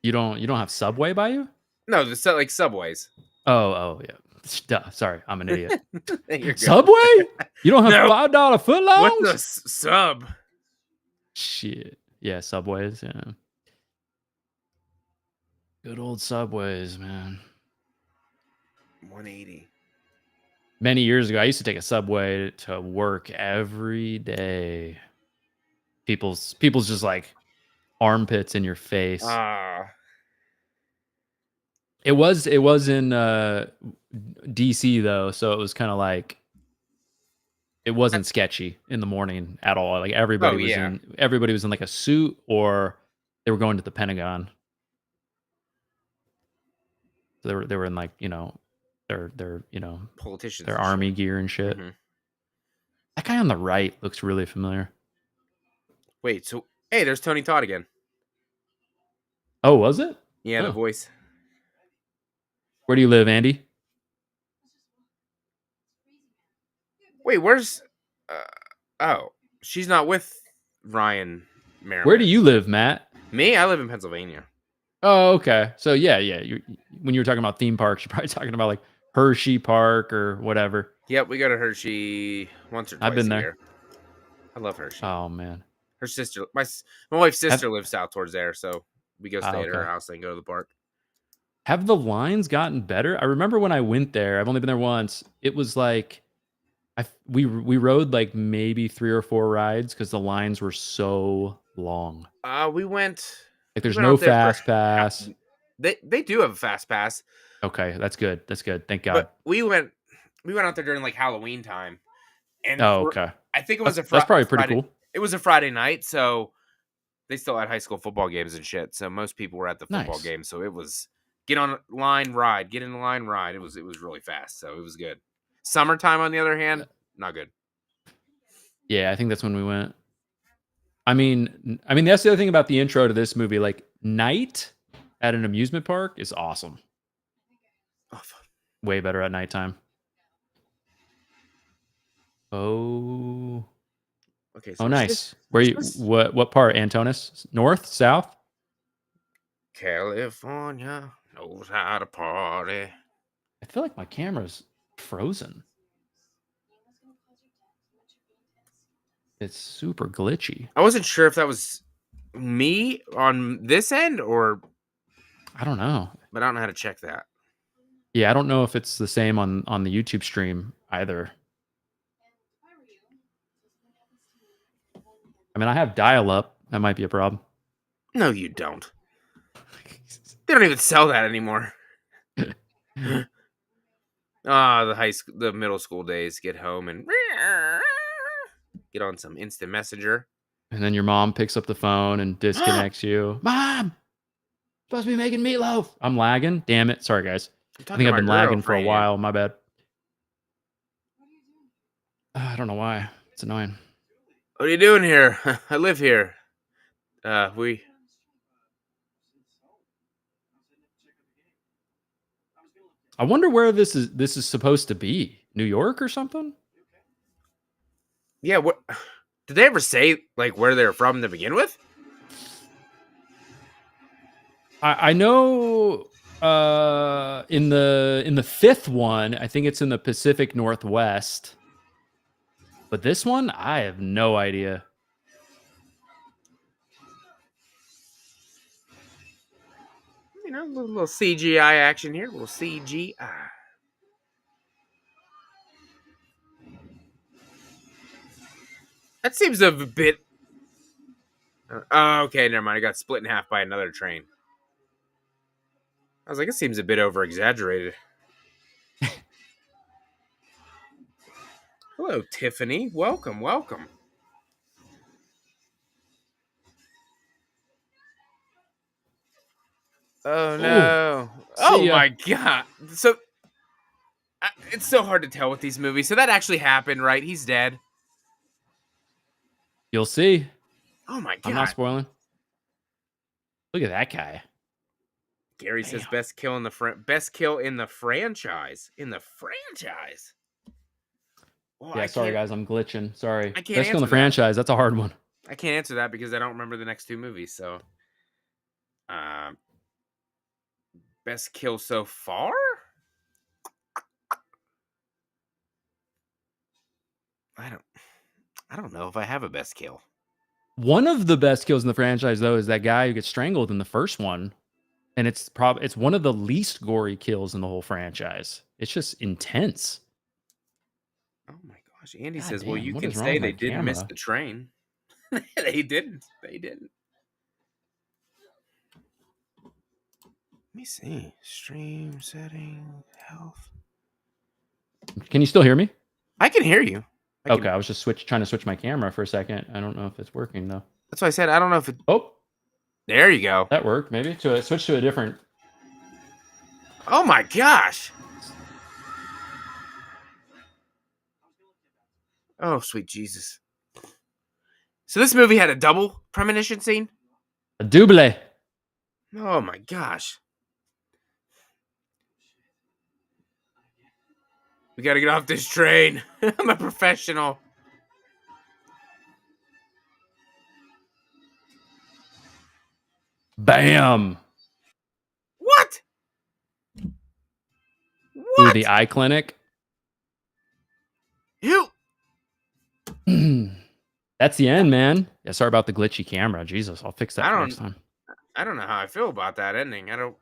You don't have Subway by you? No, like subways. Oh yeah. Duh, sorry, I'm an idiot. Subway? You don't have $5 footlongs? What the sub? Shit. Yeah, Subways, yeah. Good old Subways, man. 180. Many years ago, I used to take a Subway to work every day. People's just like armpits in your face. It was in DC though, so it was kind of like it wasn't sketchy in the morning at all. Like everybody was in like a suit, or they were going to the Pentagon. So they were in like, their politicians, their army gear and shit. Mm-hmm. That guy on the right looks really familiar. Wait, hey, there's Tony Todd again. Oh, was it? Yeah, the voice. Where do you live, Andy? Wait, where's? Uh, oh, she's not with Ryan Where do Merriman. you live, Matt? Me, I live in Pennsylvania. Oh, okay. So yeah. When you were talking about theme parks, you're probably talking about like Hershey Park or whatever. Yep, we go to Hershey once or I've twice been a there. year. I love Hershey. Oh man. Her sister, my wife's Have sister lives south towards there, so we go stay at her okay. house and go to the park. Have the lines gotten better? I remember when I went there. I've only been there once. It was like we rode like maybe 3 or 4 rides because the lines were so long. We went Like we there's went no out there for fast pass. they do have a fast pass, Okay, that's good. That's good. Thank God. but we went out there during like Halloween time, and Oh, okay. I think it was That's probably pretty Friday. cool. It was a Friday night, so they still had high school football games and shit. So most people were at the football Nice. game. So it was get on line ride, get in the line ride. It was really fast, so it was good. Summertime, on the other hand, not good. Yeah, I think that's when we went. I mean, that's the other thing about the intro to this movie. Like, night at an amusement park is awesome. Oh, Way better at nighttime. Oh, okay. So nice. Where you? What part? Antonis? North? South? California knows how to party. I feel like my camera's frozen. It's super glitchy. I wasn't sure if that was me on this end or, I don't know. but I don't know how to check that. Yeah, I don't know if it's the same on the YouTube stream either. I mean, I have dial-up. That might be a problem. No, you don't. They don't even sell that anymore. The middle school days. Get home and get on some instant messenger. And then your mom picks up the phone and disconnects you. Mom, supposed to be making meatloaf. I'm lagging. Damn it. Sorry, guys. I think I've been lagging for a while. My bad. I don't know why. It's annoying. What are you doing here? I live here. I wonder where this is supposed to be. New York or something? Yeah, what did they ever say like where they're from to begin with? I know in the 5th one, I think it's in the Pacific Northwest. But this one, I have no idea. You know, a little CGI action here. A little CGI. That seems a bit. Okay, never mind. I got split in half by another train. I was like, it seems a bit over exaggerated. Hello, Tiffany. Welcome. Oh no! Oh my god! So it's so hard to tell with these movies. So that actually happened, right? He's dead. You'll see. Oh my god! I'm not spoiling. Look at that guy. Gary says best kill in the franchise. In the franchise. Well, yeah, sorry guys, I'm glitching. Sorry. I can't best kill in the franchise. That's a hard one. I can't answer that because I don't remember the next 2 movies. So, best kill so far. I don't know if I have a best kill. One of the best kills in the franchise, though, is that guy who gets strangled in the first one, and it's one of the least gory kills in the whole franchise. It's just intense. Oh my gosh! Andy says, "Well, you can say they didn't miss the train." They didn't. Let me see. Stream setting health. Can you still hear me? I can hear you. Okay, I was just trying to switch my camera for a second. I don't know if it's working though. That's why I said I don't know if it. Oh, there you go. That worked. Maybe switch to a different. Oh my gosh! Oh sweet Jesus! So this movie had a double premonition scene. A double. Oh my gosh! We gotta get off this train. I'm a professional. Bam. What? Ooh, the What? eye clinic. Who? That's the end, man. Yeah, sorry about the glitchy camera. Jesus, I'll fix that I for next don't. time. I don't know how I feel about that ending. I don't.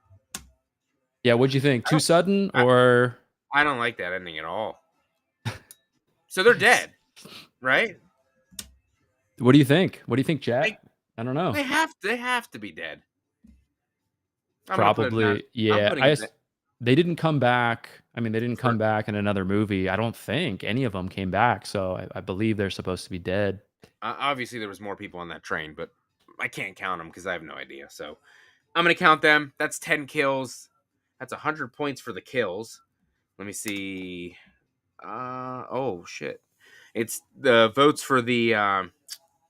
Yeah, what'd you think? I Too don't. sudden I, or I don't like that ending at all. So they're dead, right? what do you think? What do you think, They chat? I don't know. they have they have to be dead. I'm gonna put it down. Probably, I'm yeah. putting it. They didn't come back. I mean, they didn't come For, back in another movie. I don't think any of them came back. So I believe they're supposed to be dead. obviously, there was more people on that train, but I can't count them because I have no idea. So I'm gonna count them. That's 10 kills. That's 100 points for the kills. Let me see. Oh shit! It's the votes for the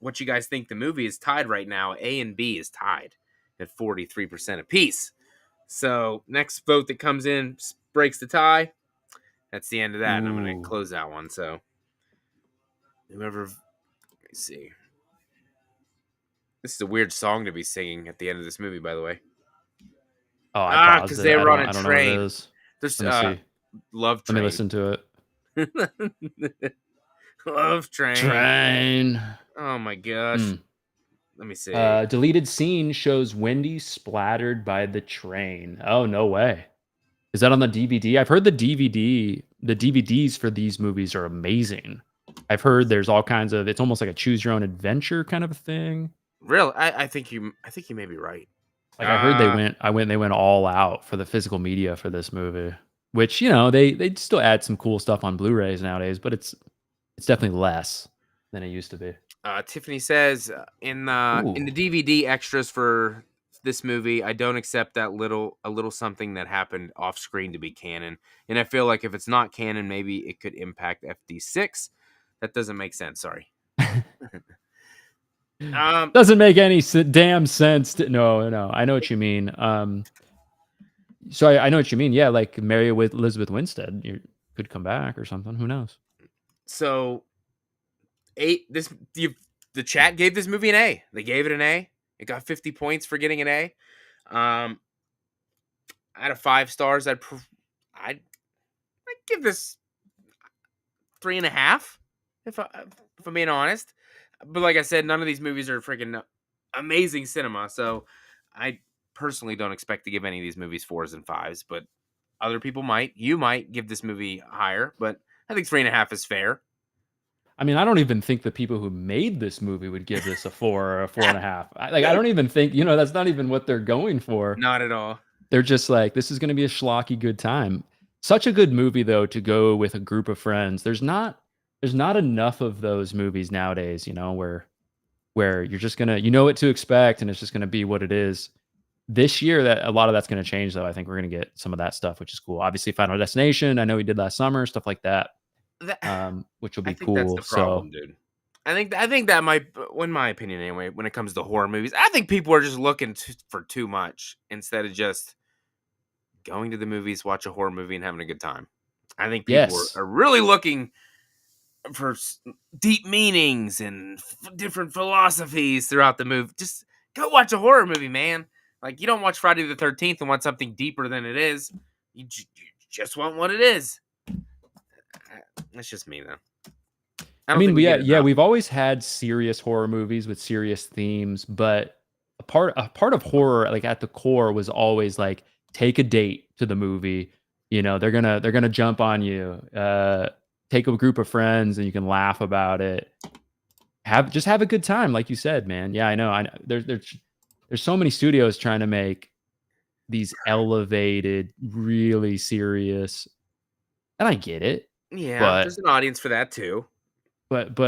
what you guys think the movie is tied right now. A and B is tied at 43% apiece. So next vote that comes in breaks the tie. That's the end of that, and I'm gonna Ooh. close that one. So whoever, let me see. This is a weird song to be singing at the end of this movie, by the way. Oh, I paused Because it. they were on a I don't know what it train. is. There's Let me see. Love Let me Train. listen to it. Love Train. Train. Oh my gosh. Hmm. Let me see. Deleted scene shows Wendy splattered by the train. Oh, no way. Is that on the DVD? I've heard the DVDs for these movies are amazing. I've heard there's all kinds of it's almost like a choose your own adventure kind of a thing. Really, I think you may be right. Like they went all out for the physical media for this movie. Which, they still add some cool stuff on Blu-rays nowadays, but it's definitely less than it used to be. Tiffany says in the Ooh. DVD extras for this movie, I don't accept that a little something that happened off screen to be canon, and I feel like if it's not canon, maybe it could impact FD6. That doesn't make sense. Sorry. Um, Doesn't make any damn sense. No, no. I know what you mean. So I know what you mean. Yeah, like Mary with Elizabeth Winstead you could come back or something. Who knows? so the chat gave this movie an A. They gave it an A. It got 50 points for getting an A. Um, out of 5 stars, I'd give this 3.5 if I'm being honest. But like I said, none of these movies are freaking amazing cinema, so I personally don't expect to give any of these movies 4s and 5s. But other people might. You might give this movie higher, but I think 3.5 is fair. I mean, I don't even think the people who made this movie would give this a 4 or a 4.5. I don't even think, that's not even what they're going for. Not at all. They're just like, this is going to be a schlocky good time. Such a good movie though to go with a group of friends. There's not enough of those movies nowadays, where you're just gonna you know what to expect and it's just gonna be what it is. This year, that a lot of that's gonna change though. I think we're gonna get some of that stuff, which is cool. Obviously, Final Destination. I know we did last summer, stuff like that, which will I be think that's cool. the So problem, dude. I think that might, in my opinion anyway, when it comes to horror movies, I think people are just looking for too much instead of just going to the movies, watch a horror movie, and having a good time. I think people yes, are really looking for deep meanings and different philosophies throughout the movie. Just go watch a horror movie, man. Like you don't watch Friday the 13th and want something deeper than it is. You just want what it is. That's just me, though. I I don't mean, think we get yeah, enough. we've always had serious horror movies with serious themes, but a part of horror, like at the core, was always like take a date to the movie. They're gonna jump on you. Take a group of friends and you can laugh about it. Have a good time, like you said, man. Yeah, I know. I know. There's so many studios trying to make these elevated, really serious, and I get it, Yeah, but there's an audience for that too. but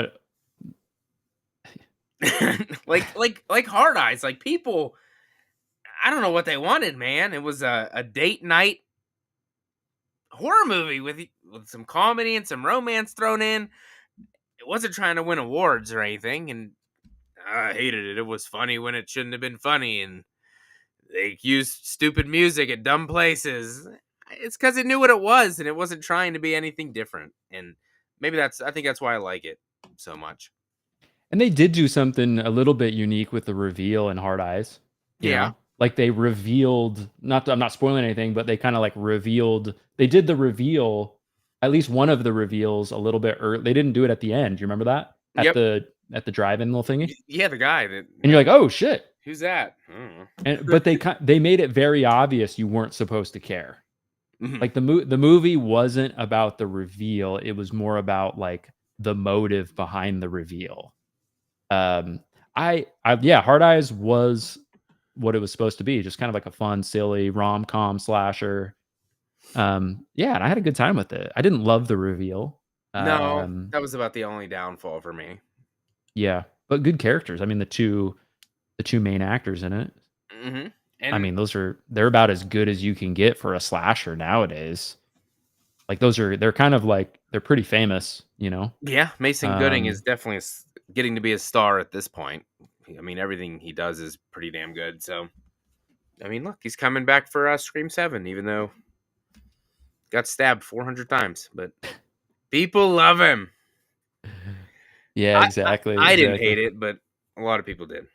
like Hard Eyes. Like people, I don't know what they wanted, man. It was a date night horror movie with some comedy and some romance thrown in. It wasn't trying to win awards or anything, and I hated it. It was funny when it shouldn't have been funny, and they used stupid music at dumb places. It's because it knew what it was, and it wasn't trying to be anything different. And maybe I think that's why I like it so much. And they did do something a little bit unique with the reveal in Hard Eyes, you Yeah. know? Like they revealed, I'm not spoiling anything, but they kind of like revealed, they did the reveal, at least one of the reveals a little bit early. They didn't do it at the end. You remember that? Yep. At the drive-in little thingy? Yeah, the guy that. And you're like, "Oh shit." Who's that? I don't know. And but they made it very obvious you weren't supposed to care. Mhm. Like the movie wasn't about the reveal, it was more about like the motive behind the reveal. Um, yeah, Hard Eyes was what it was supposed to be, just kind of like a fun, silly rom-com slasher. Yeah, and I had a good time with it. I didn't love the reveal. No, Um, that was about the only downfall for me. yeah, but good characters. I mean, the two main actors in it. Hmm. I And mean, they're about as good as you can get for a slasher nowadays. Like they're kind of like they're pretty famous, you know. yeah, Mason Gooding is Um, definitely getting to be a star at this point. I mean, everything he does is pretty damn good. So, I mean, look, he's coming back for Scream 7, even though got stabbed 400 times. But people love him. yeah, exactly, I didn't exactly. hate it, but a lot of people did.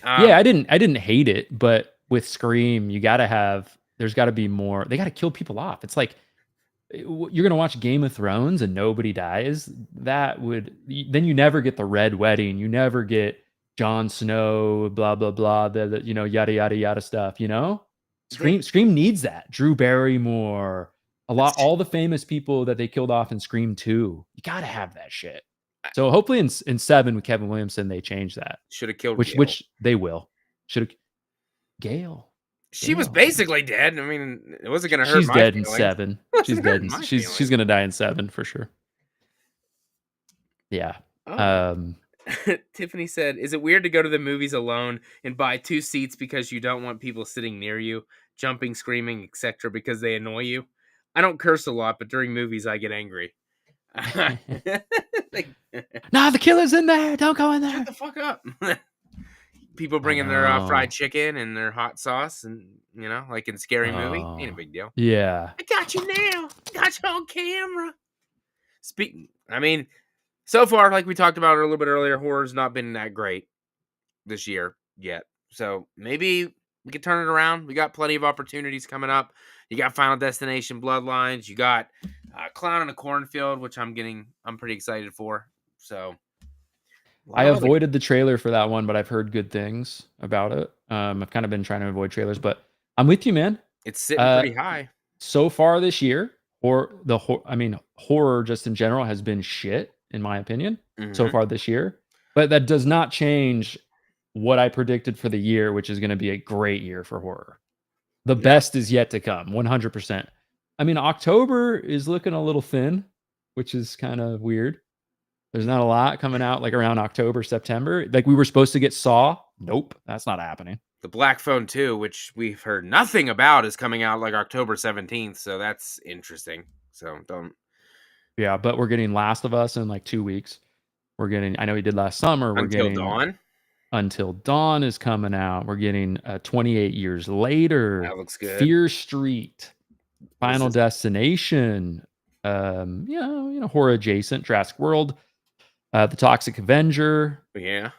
Yeah, Um, I didn't hate it, but with Scream, there's got to be more. They got to kill people off. It's like you're gonna watch Game of Thrones and nobody dies. Then you never get the Red Wedding. You never get Jon Snow, blah blah blah. The you know yada yada yada stuff. You know, they, Scream needs that. Drew Barrymore, all the famous people that they killed off in Scream 2. You got to have that shit. So hopefully in 7 with Kevin Williamson they change that, should have killed Gale. which they will. Should have Gale. She was Gale. basically dead. I mean, it wasn't going to hurt She's my dead in feelings. 7. It She's wasn't dead hurting in my she's feelings. gonna die in 7 for sure. Yeah. Oh. Um, Tiffany said, "Is it weird to go to the movies alone and buy 2 seats because you don't want people sitting near you, jumping, screaming, etc., because they annoy you? I don't curse a lot, but during movies I get angry." Like, "Nah, the killer's in there. Don't go in shut there." the fuck up. People I bringing their fried know. chicken and their hot sauce, and like in Scary Movie, ain't a Oh. big deal. Yeah. I got you now. Got you on camera. Speaking, I mean, so far, like we talked about a little bit earlier, horror's not been that great this year yet. So maybe we could turn it around. We got plenty of opportunities coming up. You got Final Destination Bloodlines. You got Clown in a Cornfield, which I'm pretty excited for. So a I lot of other. avoided the trailer for that one, but I've heard good things about it. I've kind of been trying to avoid trailers, but I'm with you, man. It's sitting Uh, pretty high. so far this year, I mean, horror just in general has been shit, in my opinion, so Hmm. far this year. But that does not change what I predicted for the year, which is going to be a great year for horror. The No, best is yet to come, 100%. I mean, October is looking a little thin, which is kind of weird. There's not a lot coming out like around October, September. Like we were supposed to get Saw. Nope, that's not happening. the Black Phone 2, which we've heard nothing about, is coming out like October 17th. So that's interesting. So don't. Yeah, but we're getting Last of Us in like 2 weeks. We're getting, I know we did last summer. We're Until getting Dawn. Until Dawn is coming out. We're getting 28 Years Later, That looks good. Fear Street, What is Final this? Destination, horror adjacent, Jurassic World, The Toxic Avenger, Yeah.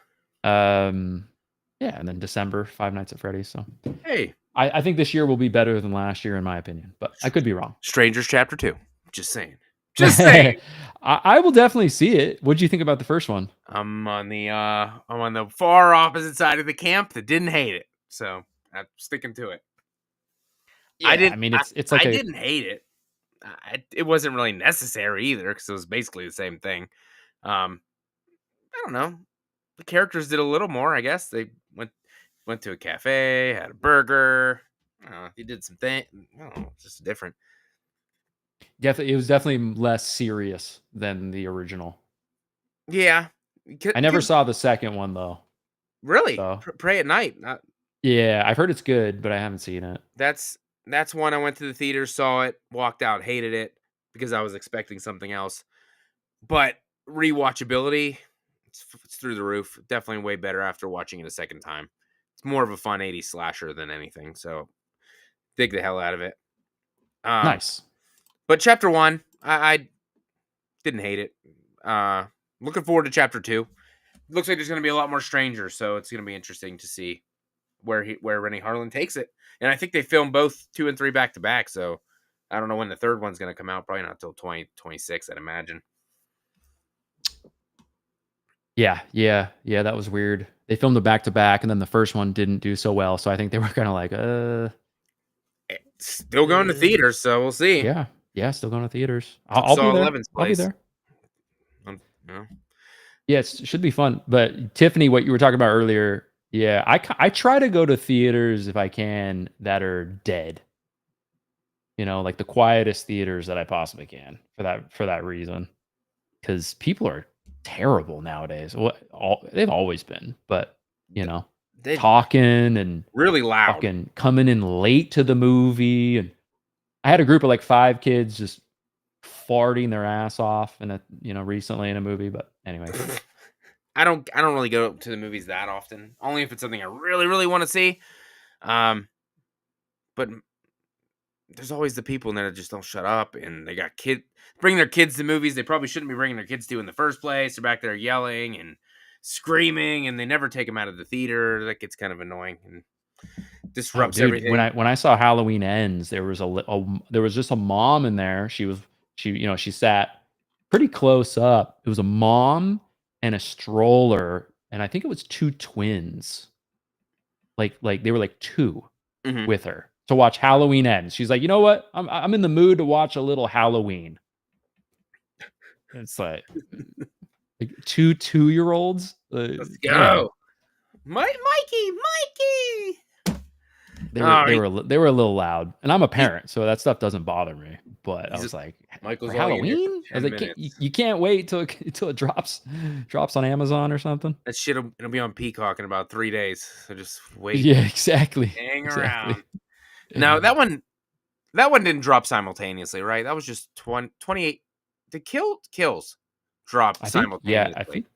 yeah, and then December, Five Nights at Freddy's. So Hey, I think this year will be better than last year, in my opinion, but I could be wrong. Strangers Chapter 2. Just saying. Just saying. I will definitely see it. What do you think about the first one? I'm on the far opposite side of the camp that didn't hate it. So I'm sticking to it. I Yeah, I didn't mean I, it's like I a didn't hate it. It wasn't really necessary either because it was basically the same thing. I don't know. The characters did a little more, I guess. They went to a cafe, had a burger. I don't know, he did some thing. I don't know, just different. definitely it was definitely less serious than the original. Yeah. I never 'Cause saw the second one though. really, So Pray at Night. yeah, I've heard it's good, but I haven't seen it. That's one I went to the theater, saw it, walked out, hated it because I was expecting something else. But rewatchability, it's through the roof. Definitely way better after watching it a second time. It's more of a fun 80s slasher than anything. So dig the hell out of it. Nice. But chapter 1, I didn't hate it. Looking forward to chapter 2. Looks like there's going to be a lot more strangers, so it's going to be interesting to see where Rennie Harlan takes it. And I think they filmed both 2 and 3 back to back, so I don't know when the third one's going to come out. Probably not till 2026, I'd imagine. Yeah, that was weird. They filmed it back to back, and then the first one didn't do so well, so I think they were kind of like, It's still going to theaters, so we'll see. Yeah, still going to theaters. I'll be there. I'll be there. No. Yeah, it should be fun. But Tiffany, what you were talking about earlier, yeah, I try to go to theaters if I can that are dead. Like the quietest theaters that I possibly can for that reason, because people are terrible nowadays. They've always been, but They're talking and really loud, fucking coming in late to the movie, and I had a group of like 5 kids just farting their ass off recently in a movie. But anyway, I don't really go to the movies that often. Only if it's something I really, really want to see. But there's always the people in there that just don't shut up, and they got bring their kids to movies they probably shouldn't be bringing their kids to in the first place. They're back there yelling and screaming, and they never take them out of the theater. That gets kind of annoying and disrupts everything. When I saw Halloween Ends, there was there was just a mom in there. She sat pretty close up. It was a mom and a stroller, and I think it was 2 twins. Like they were like 2 with her to watch Halloween Ends. She's like, you know what? I'm in the mood to watch a little Halloween. It's like 2 2-year-olds. Let's go, Mikey. They were a little loud, and I'm a parent, so that stuff doesn't bother me. But I was like, Michael's Halloween. I was like, you can't wait till it drops on Amazon or something. That shit it'll be on Peacock in about 3 days. So just wait. Yeah, exactly. Hang around. No, that one didn't drop simultaneously, right? That was just 28. The Kills dropped simultaneously. Yeah, I think.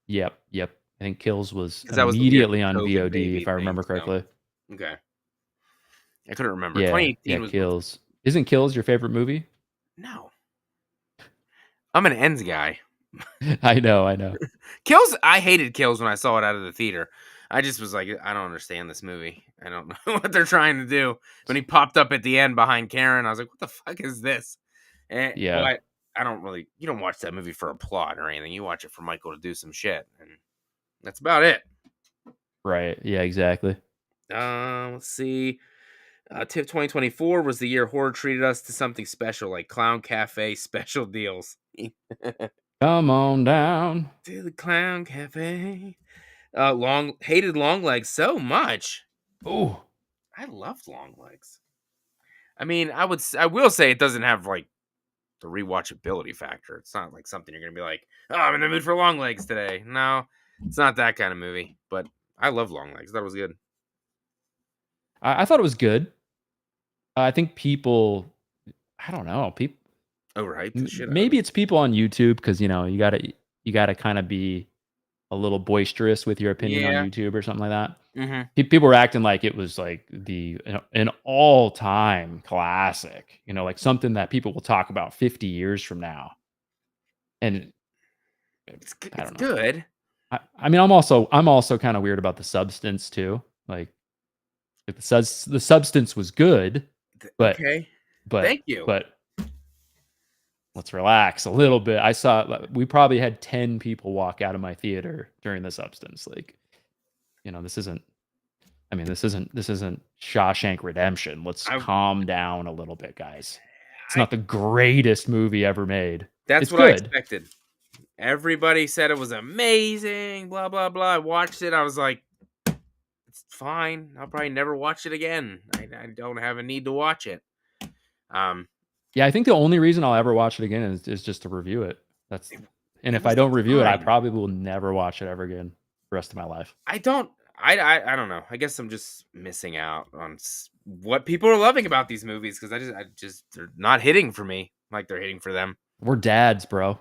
Yep. I think Kills was immediately on VOD, if I remember correctly. So. Okay. I couldn't remember. Yeah, 2018 was Kills. Isn't Kills your favorite movie? No. I'm an Ends guy. I know. Kills, I hated Kills when I saw it out of the theater. I just was like, I don't understand this movie. I don't know what they're trying to do. When he popped up at the end behind Karen, I was like, what the fuck is this? And, but I don't really, you don't watch that movie for a plot or anything. You watch it for Michael to do some shit. And that's about it. Right. Yeah, exactly. Let's see. TIFF 2024 was the year horror treated us to something special, like Clown Cafe special deals. Come on down to the Clown Cafe. Hated Longlegs so much. Oh, I loved Longlegs. I mean, I will say it doesn't have like the rewatchability factor. It's not like something you're gonna be like, oh, I'm in the mood for Longlegs today. No, it's not that kind of movie. But I love Longlegs. That was good. I thought it was good. I think people, I don't know, people overhyped the shit. Maybe it's people on YouTube because you gotta kind of be a little boisterous with your opinion on YouTube or something like that. Mm-hmm. People were acting like it was like an all-time classic, like something that people will talk about 50 years from now. And it's good. I mean, I'm also kind of weird about the substance too. Like, if the substance was good, but thank you. But let's relax a little bit. We probably had 10 people walk out of my theater during the substance. Like, this isn't Shawshank Redemption. Let's calm down a little bit, guys. It's not the greatest movie ever made. That's what I expected. Everybody said it was amazing, blah, blah, blah. I watched it. I was like, it's fine. I'll probably never watch it again. I don't have a need to watch it. Yeah, I think the only reason I'll ever watch it again is just to review it. And if I don't review it, I probably will never watch it ever again the rest of my life. I don't know. I guess I'm just missing out on what people are loving about these movies because I just they're not hitting for me like they're hitting for them. We're dads, bro.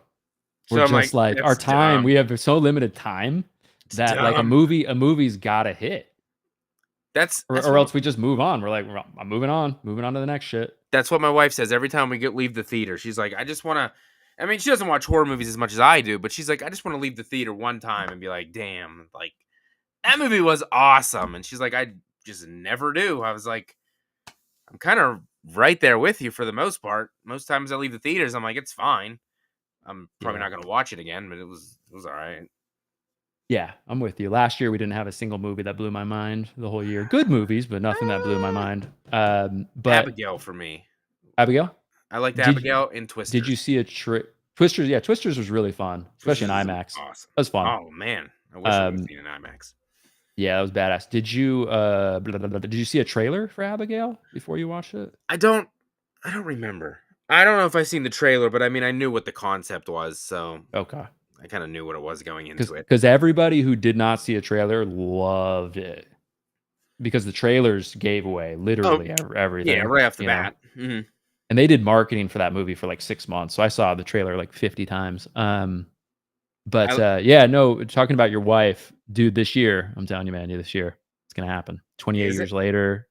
We're just like our time. Dumb. We have so limited time that like a movie's gotta hit. That's or else we just move on. We're like, I'm moving on to the next shit. That's what my wife says every time we leave the theater. She's like, I just want to. I mean, she doesn't watch horror movies as much as I do, but she's like, I just want to leave the theater one time and be like, damn, like that movie was awesome. And she's like, I just never do. I was like, I'm kind of right there with you for the most part. Most times I leave the theaters, I'm like, it's fine. I'm probably not going to watch it again, but it was all right. Yeah, I'm with you. Last year we didn't have a single movie that blew my mind the whole year. Good movies, but nothing that blew my mind. But Abigail for me. Abigail, I liked did Abigail and Twisters. did you see a Twisters? Yeah, Twisters was really fun, especially Twisters in is IMAX. awesome. That was fun. Oh man, I wish I would have seen it in IMAX. Yeah, that was badass. Did you did you see a trailer for Abigail before you watched it? I don't remember. I don't know if I seen the trailer, but I mean, I knew what the concept was, so Okay. I kind of knew what it was going into it. Because everybody who did not see a trailer loved it. Because the trailers gave away literally everything. Yeah, right off the bat. Mm-hmm. And they did marketing for that movie for like 6 months. So I saw the trailer like 50 times. Yeah, no, talking about your wife, dude, this year, I'm telling you, man, this year, it's going to happen. 28 years later.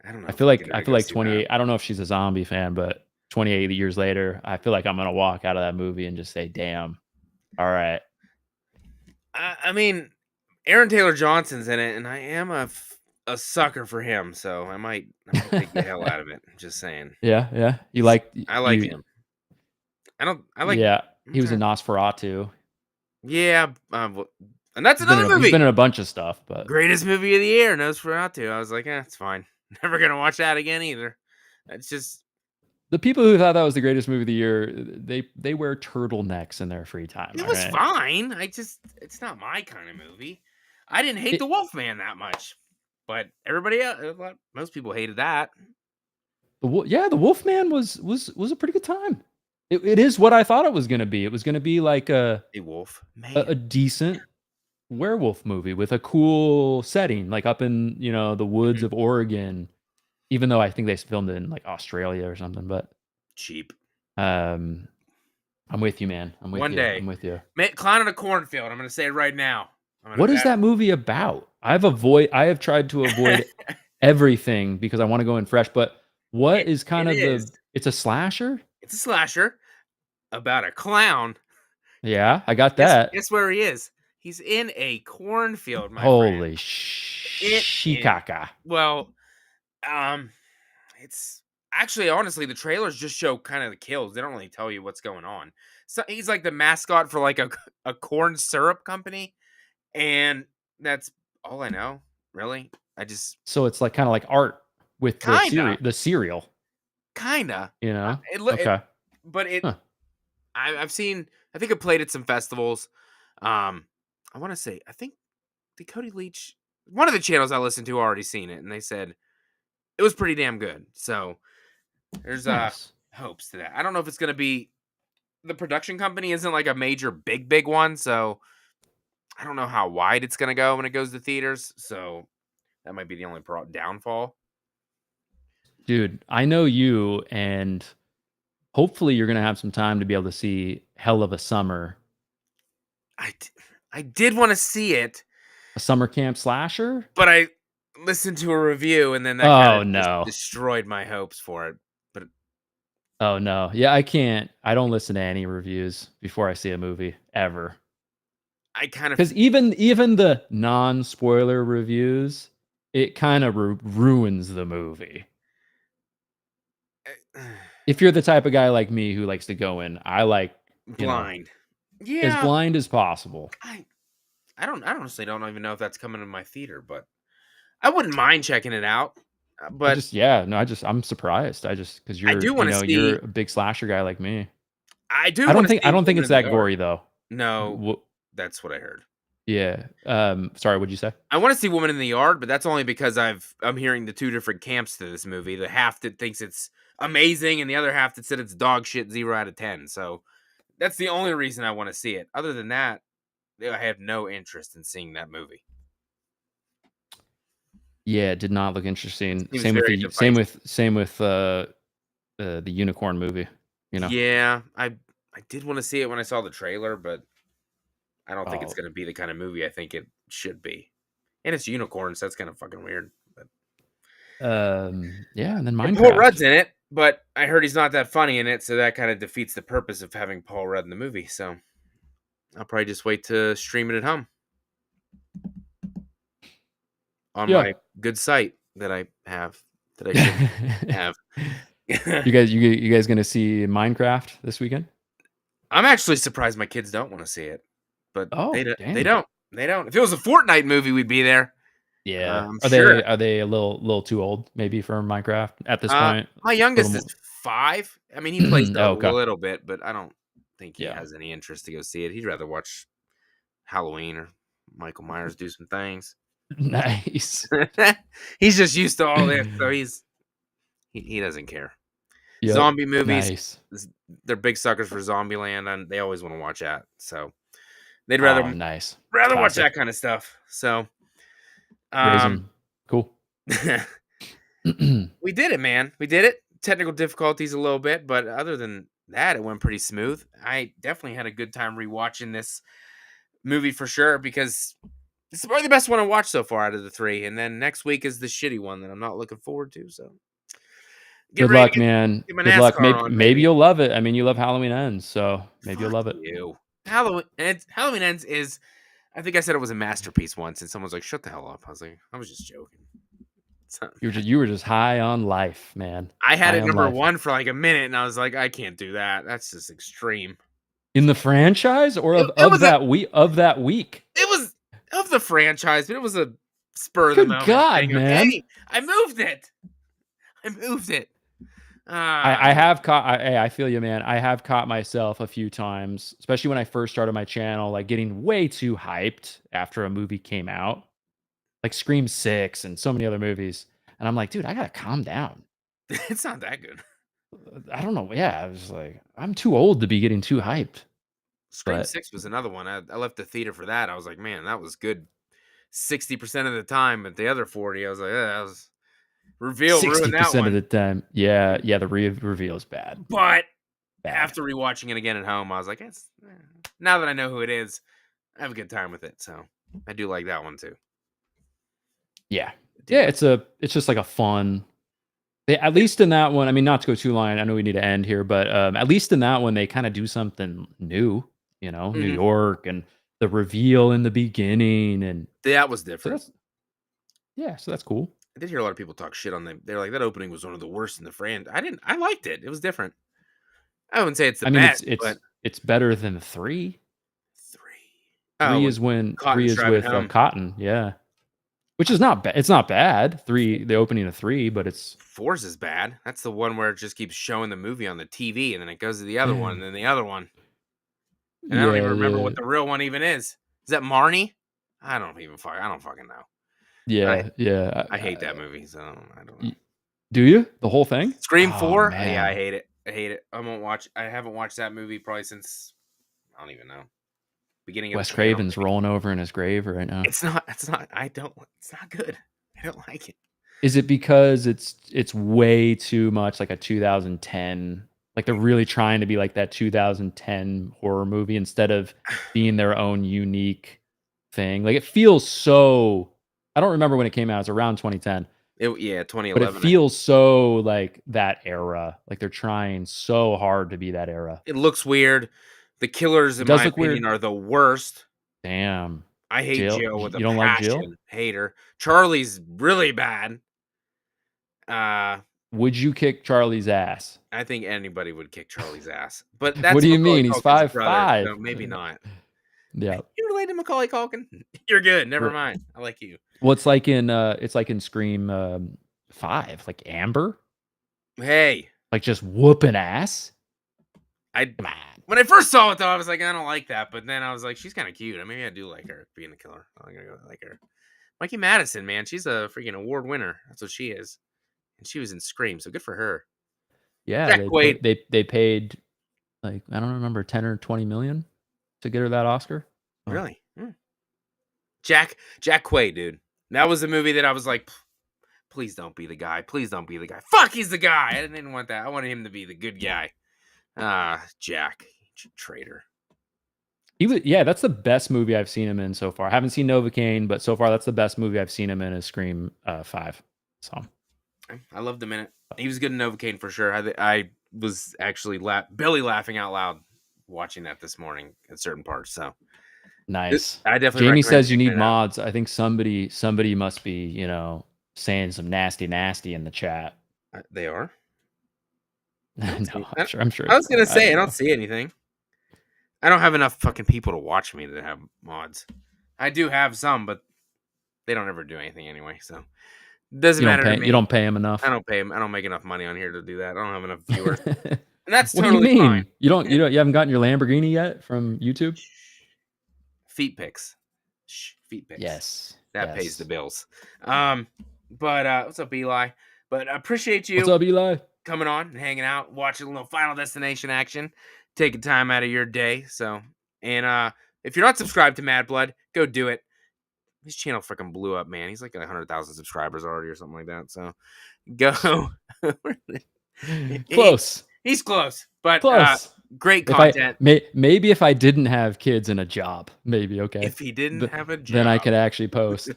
I don't know. I feel like 28, I don't know if she's a zombie fan, but 28 years later, I feel like I'm going to walk out of that movie and just say, damn, all right. I mean, Aaron Taylor Johnson's in it, and I am a sucker for him, so I might take the hell out of it. Just saying. Yeah. I like him. I like. Yeah, he was in Nosferatu. Yeah, and that's another movie. He's been in a bunch of stuff, but greatest movie of the year, Nosferatu. I was like, it's fine. Never gonna watch that again either. That's just the people who thought that was the greatest movie of the year. They wear turtlenecks in their free time. It was fine. It's not my kind of movie. I didn't hate the Wolfman that much, but everybody else, most people hated that. The Wolfman was a pretty good time. It is what I thought it was going to be. It was going to be like a wolf, man. A decent werewolf movie with a cool setting, like up in the woods of Oregon. Even though I think they filmed it in like Australia or something, but cheap. I'm with you, man. I'm with you. Man, Clown in a Cornfield. I'm going to say it right now. What is that movie about? I have tried to avoid everything because I want to go in fresh. But what is it's a slasher? It's a slasher about a clown. Yeah, I got that. Guess where he is? He's in a cornfield, my Holy shikaka. Well, it's actually, honestly, the trailers just show kind of the kills. They don't really tell you what's going on. So he's like the mascot for like a corn syrup company, and that's all I know, really. So it's like kind of like art with the cereal. Kinda. Okay. I've seen, I think I played at some festivals. I want to say, I think the Cody Leach, one of the channels I listened to already seen it, and they said it was pretty damn good. So there's hopes to that. I don't know if it's going to be, the production company isn't like a major big one, so I don't know how wide it's going to go when it goes to theaters. So that might be the only downfall. Dude, I know you, and hopefully you're going to have some time to be able to see Hell of a Summer. I did want to see it. A summer camp slasher? But I listened to a review, and then that just destroyed my hopes for it. But oh no. Yeah, I don't listen to any reviews before I see a movie ever. Because even the non-spoiler reviews, it kind of ruins the movie. If you're the type of guy like me who likes to go in, I like blind. As blind as possible. I honestly don't even know if that's coming to my theater, but I wouldn't mind checking it out. But I'm surprised. Because you're a big slasher guy like me. I don't think it's that gory though. No, that's what I heard. Yeah. Sorry, what'd you say? I want to see Woman in the Yard, but that's only because I'm hearing the two different camps to this movie. The half that thinks it's amazing, and the other half that said it's dog shit, 0 out of 10. So that's the only reason I want to see it. Other than that, I have no interest in seeing that movie. Yeah, it did not look interesting. Same with the unicorn movie. Yeah, I did want to see it when I saw the trailer, but I don't think it's going to be the kind of movie I think it should be. And it's unicorns, so that's kind of fucking weird. But yeah, and then Minecraft. Paul Rudd's in it. But I heard he's not that funny in it, so that kind of defeats the purpose of having Paul Rudd in the movie. So I'll probably just wait to stream it at home on Yeah. my good site that I have that I should have. You guys gonna see Minecraft this weekend? I'm actually surprised my kids don't want to see it, but Oh, they dang. don't. They don't. If it was a Fortnite movie, we'd be there. Yeah. Sure. Are they a little too old maybe for Minecraft at this Uh, point? my A little youngest is more. 5. I mean, he plays a Oh, okay. little bit, but I don't think he Yeah. has any interest to go see it. He'd rather watch Halloween or Michael Myers do some things. Nice. He's just used to all this, so he doesn't care. Yep. Zombie movies, Nice. they're big suckers for Zombieland, and they always want to watch that. So they'd Oh, nice. rather watch Classic. that kind of stuff. So, Raise um, 'em. Cool. we did it, man. We did it. Technical difficulties a little bit, but other than that, it went pretty smooth. I definitely had a good time rewatching this movie for sure because it's probably the best one I watched so far out of the 3. And then next week is the shitty one that I'm not looking forward to. So get Good ready to luck, man. get my Good luck. NASCAR on, Maybe baby. you'll love it. I mean, you love Halloween Ends, so maybe you'll Fuck love it. you. Halloween Ends is. I think I said it was a masterpiece once, and someone's like, "Shut the hell up." I was like, "I was just joking." You were just high on life, man. I had High it on number life. 1 for like a minute, and I was like, "I can't do that. That's just extreme." In the franchise or It was of that week? it was of the franchise, but it was a spur of the Good moment God, thing of, man. "Hey, I moved it. I moved it." I have caught I feel you, man. I have caught myself a few times, especially when I first started my channel, like getting way too hyped after a movie came out, like Scream 6 and so many other movies. And I'm like, dude, I gotta calm down. It's not that good. I don't know. Yeah, I was like, I'm too old to be getting too hyped. Scream But 6 was another one. I left the theater for that. I was like, "Man, that was good 60% of the time," but the other 40, I was like, that was reveal ruined that 60% of one." the time, yeah, the reveal is bad. But Bad. after rewatching it again at home, I was like, now that I know who it is, I have a good time with it. So I do like that one too. Yeah. I do Yeah, like it's just like a fun at least in that one, I mean, not to go too long, I know we need to end here, but, at least in that one, they kinda do something new, New Mhm. York and the reveal in the beginning, and That was so different. that's yeah, so that's cool. I did hear a lot of people talk shit on them. They're like, that opening was one of the worst in the franchise. I liked it. It was different. I wouldn't say it's the I mean, best, but it's better than 3. 3. Oh, when 3 Cotton's is driving with, home. Cotton, yeah. Which is not bad. It's not bad, 3 the opening of 3, but it's 4's is bad. That's the one where it just keeps showing the movie on the TV, and then it goes to the other one, and then the other one. And I don't even yeah, remember what the real one even is. Is that Marnie? I don't fucking know. I yeah, I hate that movie, so I don't know. y do you? The whole thing? Scream Oh, 4? Yeah, I man. hate it. I hate it. I haven't watched that movie probably since I don't even know. Beginning of the Wes channel, Craven's maybe. rolling over in his grave right now. It's not good. I don't like it. Is it because it's way too much like a 2010, like they're really trying to be like that 2010 horror movie instead of being their own unique thing? Like it feels so I don't remember when it came out. It's around 2010, Yeah, but it 2011. feels so like that era. Like they're trying so hard to be that era. It looks weird. The killers, It in does my look opinion, weird. are the worst. Damn. I hate Jill, Jill with a you don't like Jill? passion. Hate her. Charlie's really bad. Uh, Would you kick Charlie's ass? I think anybody would kick Charlie's ass, but What that's do you Macaulay mean? He's Culkin's five brother, five. so maybe not. Yeah. You related to Macaulay Culkin? You're good. Never R mind. I like you. Well, it's like in Scream, 5, like Amber, Hey, like just whooping ass. I Come on. when I first saw it though, I was like, I don't like that. But then I was like, she's kind of cute. Maybe I do like her being a killer. I like her. Mikey Madison, man, she's a freaking award winner. That's what she is, and she was in Scream, so good for her. Yeah, Jack Quaid, they paid, like, I don't remember, 10 or 20 million to get her that Oscar. Oh, really? Jack Quaid, dude. That was a movie that I was like, please don't be the guy. Please don't be the guy. Fuck, he's the guy. I didn't want that. I wanted him to be the good guy. Jack, traitor. yeah, that's the best movie I've seen him in so far. I haven't seen Novocaine, but so far that's the best movie I've seen him in is Scream, 5. So I loved him in it. He was good in Novocaine for sure. I was actually belly laughing out loud watching that this morning at certain parts. So Nice. I definitely Jamie recommend says you checking need it out. mods. I think somebody must be, saying some nasty in the chat. They are. I don't see. No, I'm sure I they was are. gonna I say I don't don't know. see anything. I don't have enough fucking people to watch me that have mods. I do have some, but they don't ever do anything anyway. So it doesn't matter to You me. don't pay him I enough. don't pay them. I don't make enough money on here to do that. I don't have enough viewers, and that's What do you totally fine. mean? You haven't gotten your Lamborghini yet from YouTube? Feet pics. Feet pics. Yes. That pays the Yes. bills. But what's up, Eli? But I appreciate What's you up, Eli? coming on and hanging out, watching a little Final Destination action, taking time out of your day. So, and if you're not subscribed to MadBlood, go do it. His channel freaking blew up, man. He's like 100,000 subscribers already or something like that. So, go. Close. He's close, but Close. great If I content. maybe if I didn't have kids and a job, maybe okay. If he didn't have a Then I job, could actually post.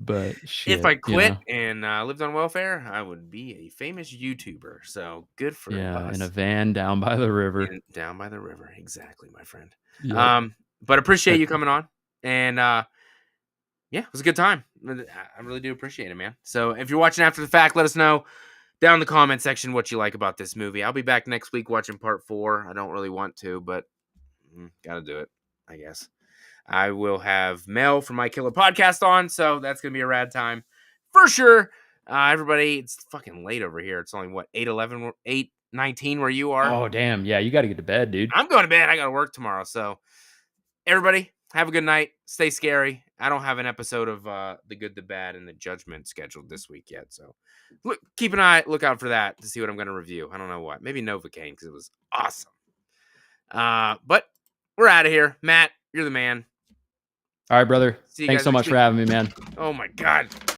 But if I shit, quit and lived on welfare, I would be a famous YouTuber. So good for yeah, us. in a van down by the river. Down by the river, exactly, my friend. Yep. But appreciate you coming on, and yeah, it was a good time. I really do appreciate it, man. So if you're watching after the fact, let us know down in the comment section what you like about this movie. I'll be back next week watching part 4. I don't really want to, but gotta do it, I guess. I will have Mel from My Killer Podcast on, so that's gonna be a rad time for sure. Everybody, it's fucking late over here. It's only what 8:11, 8:19 where you are. Oh damn, yeah, you got to get to bed, dude. I'm going to bed. I got to work tomorrow. So everybody, have a good night. Stay scary. I don't have an episode of The Good, the Bad, and the Judgment scheduled this week yet. So keep an look out for that to see what I'm going to review. I don't know what. Maybe Novocaine because it was awesome. But we're out of here. Matt, you're the man. All right, brother. See you Thanks guys so next much week. for having me, man. Oh my God.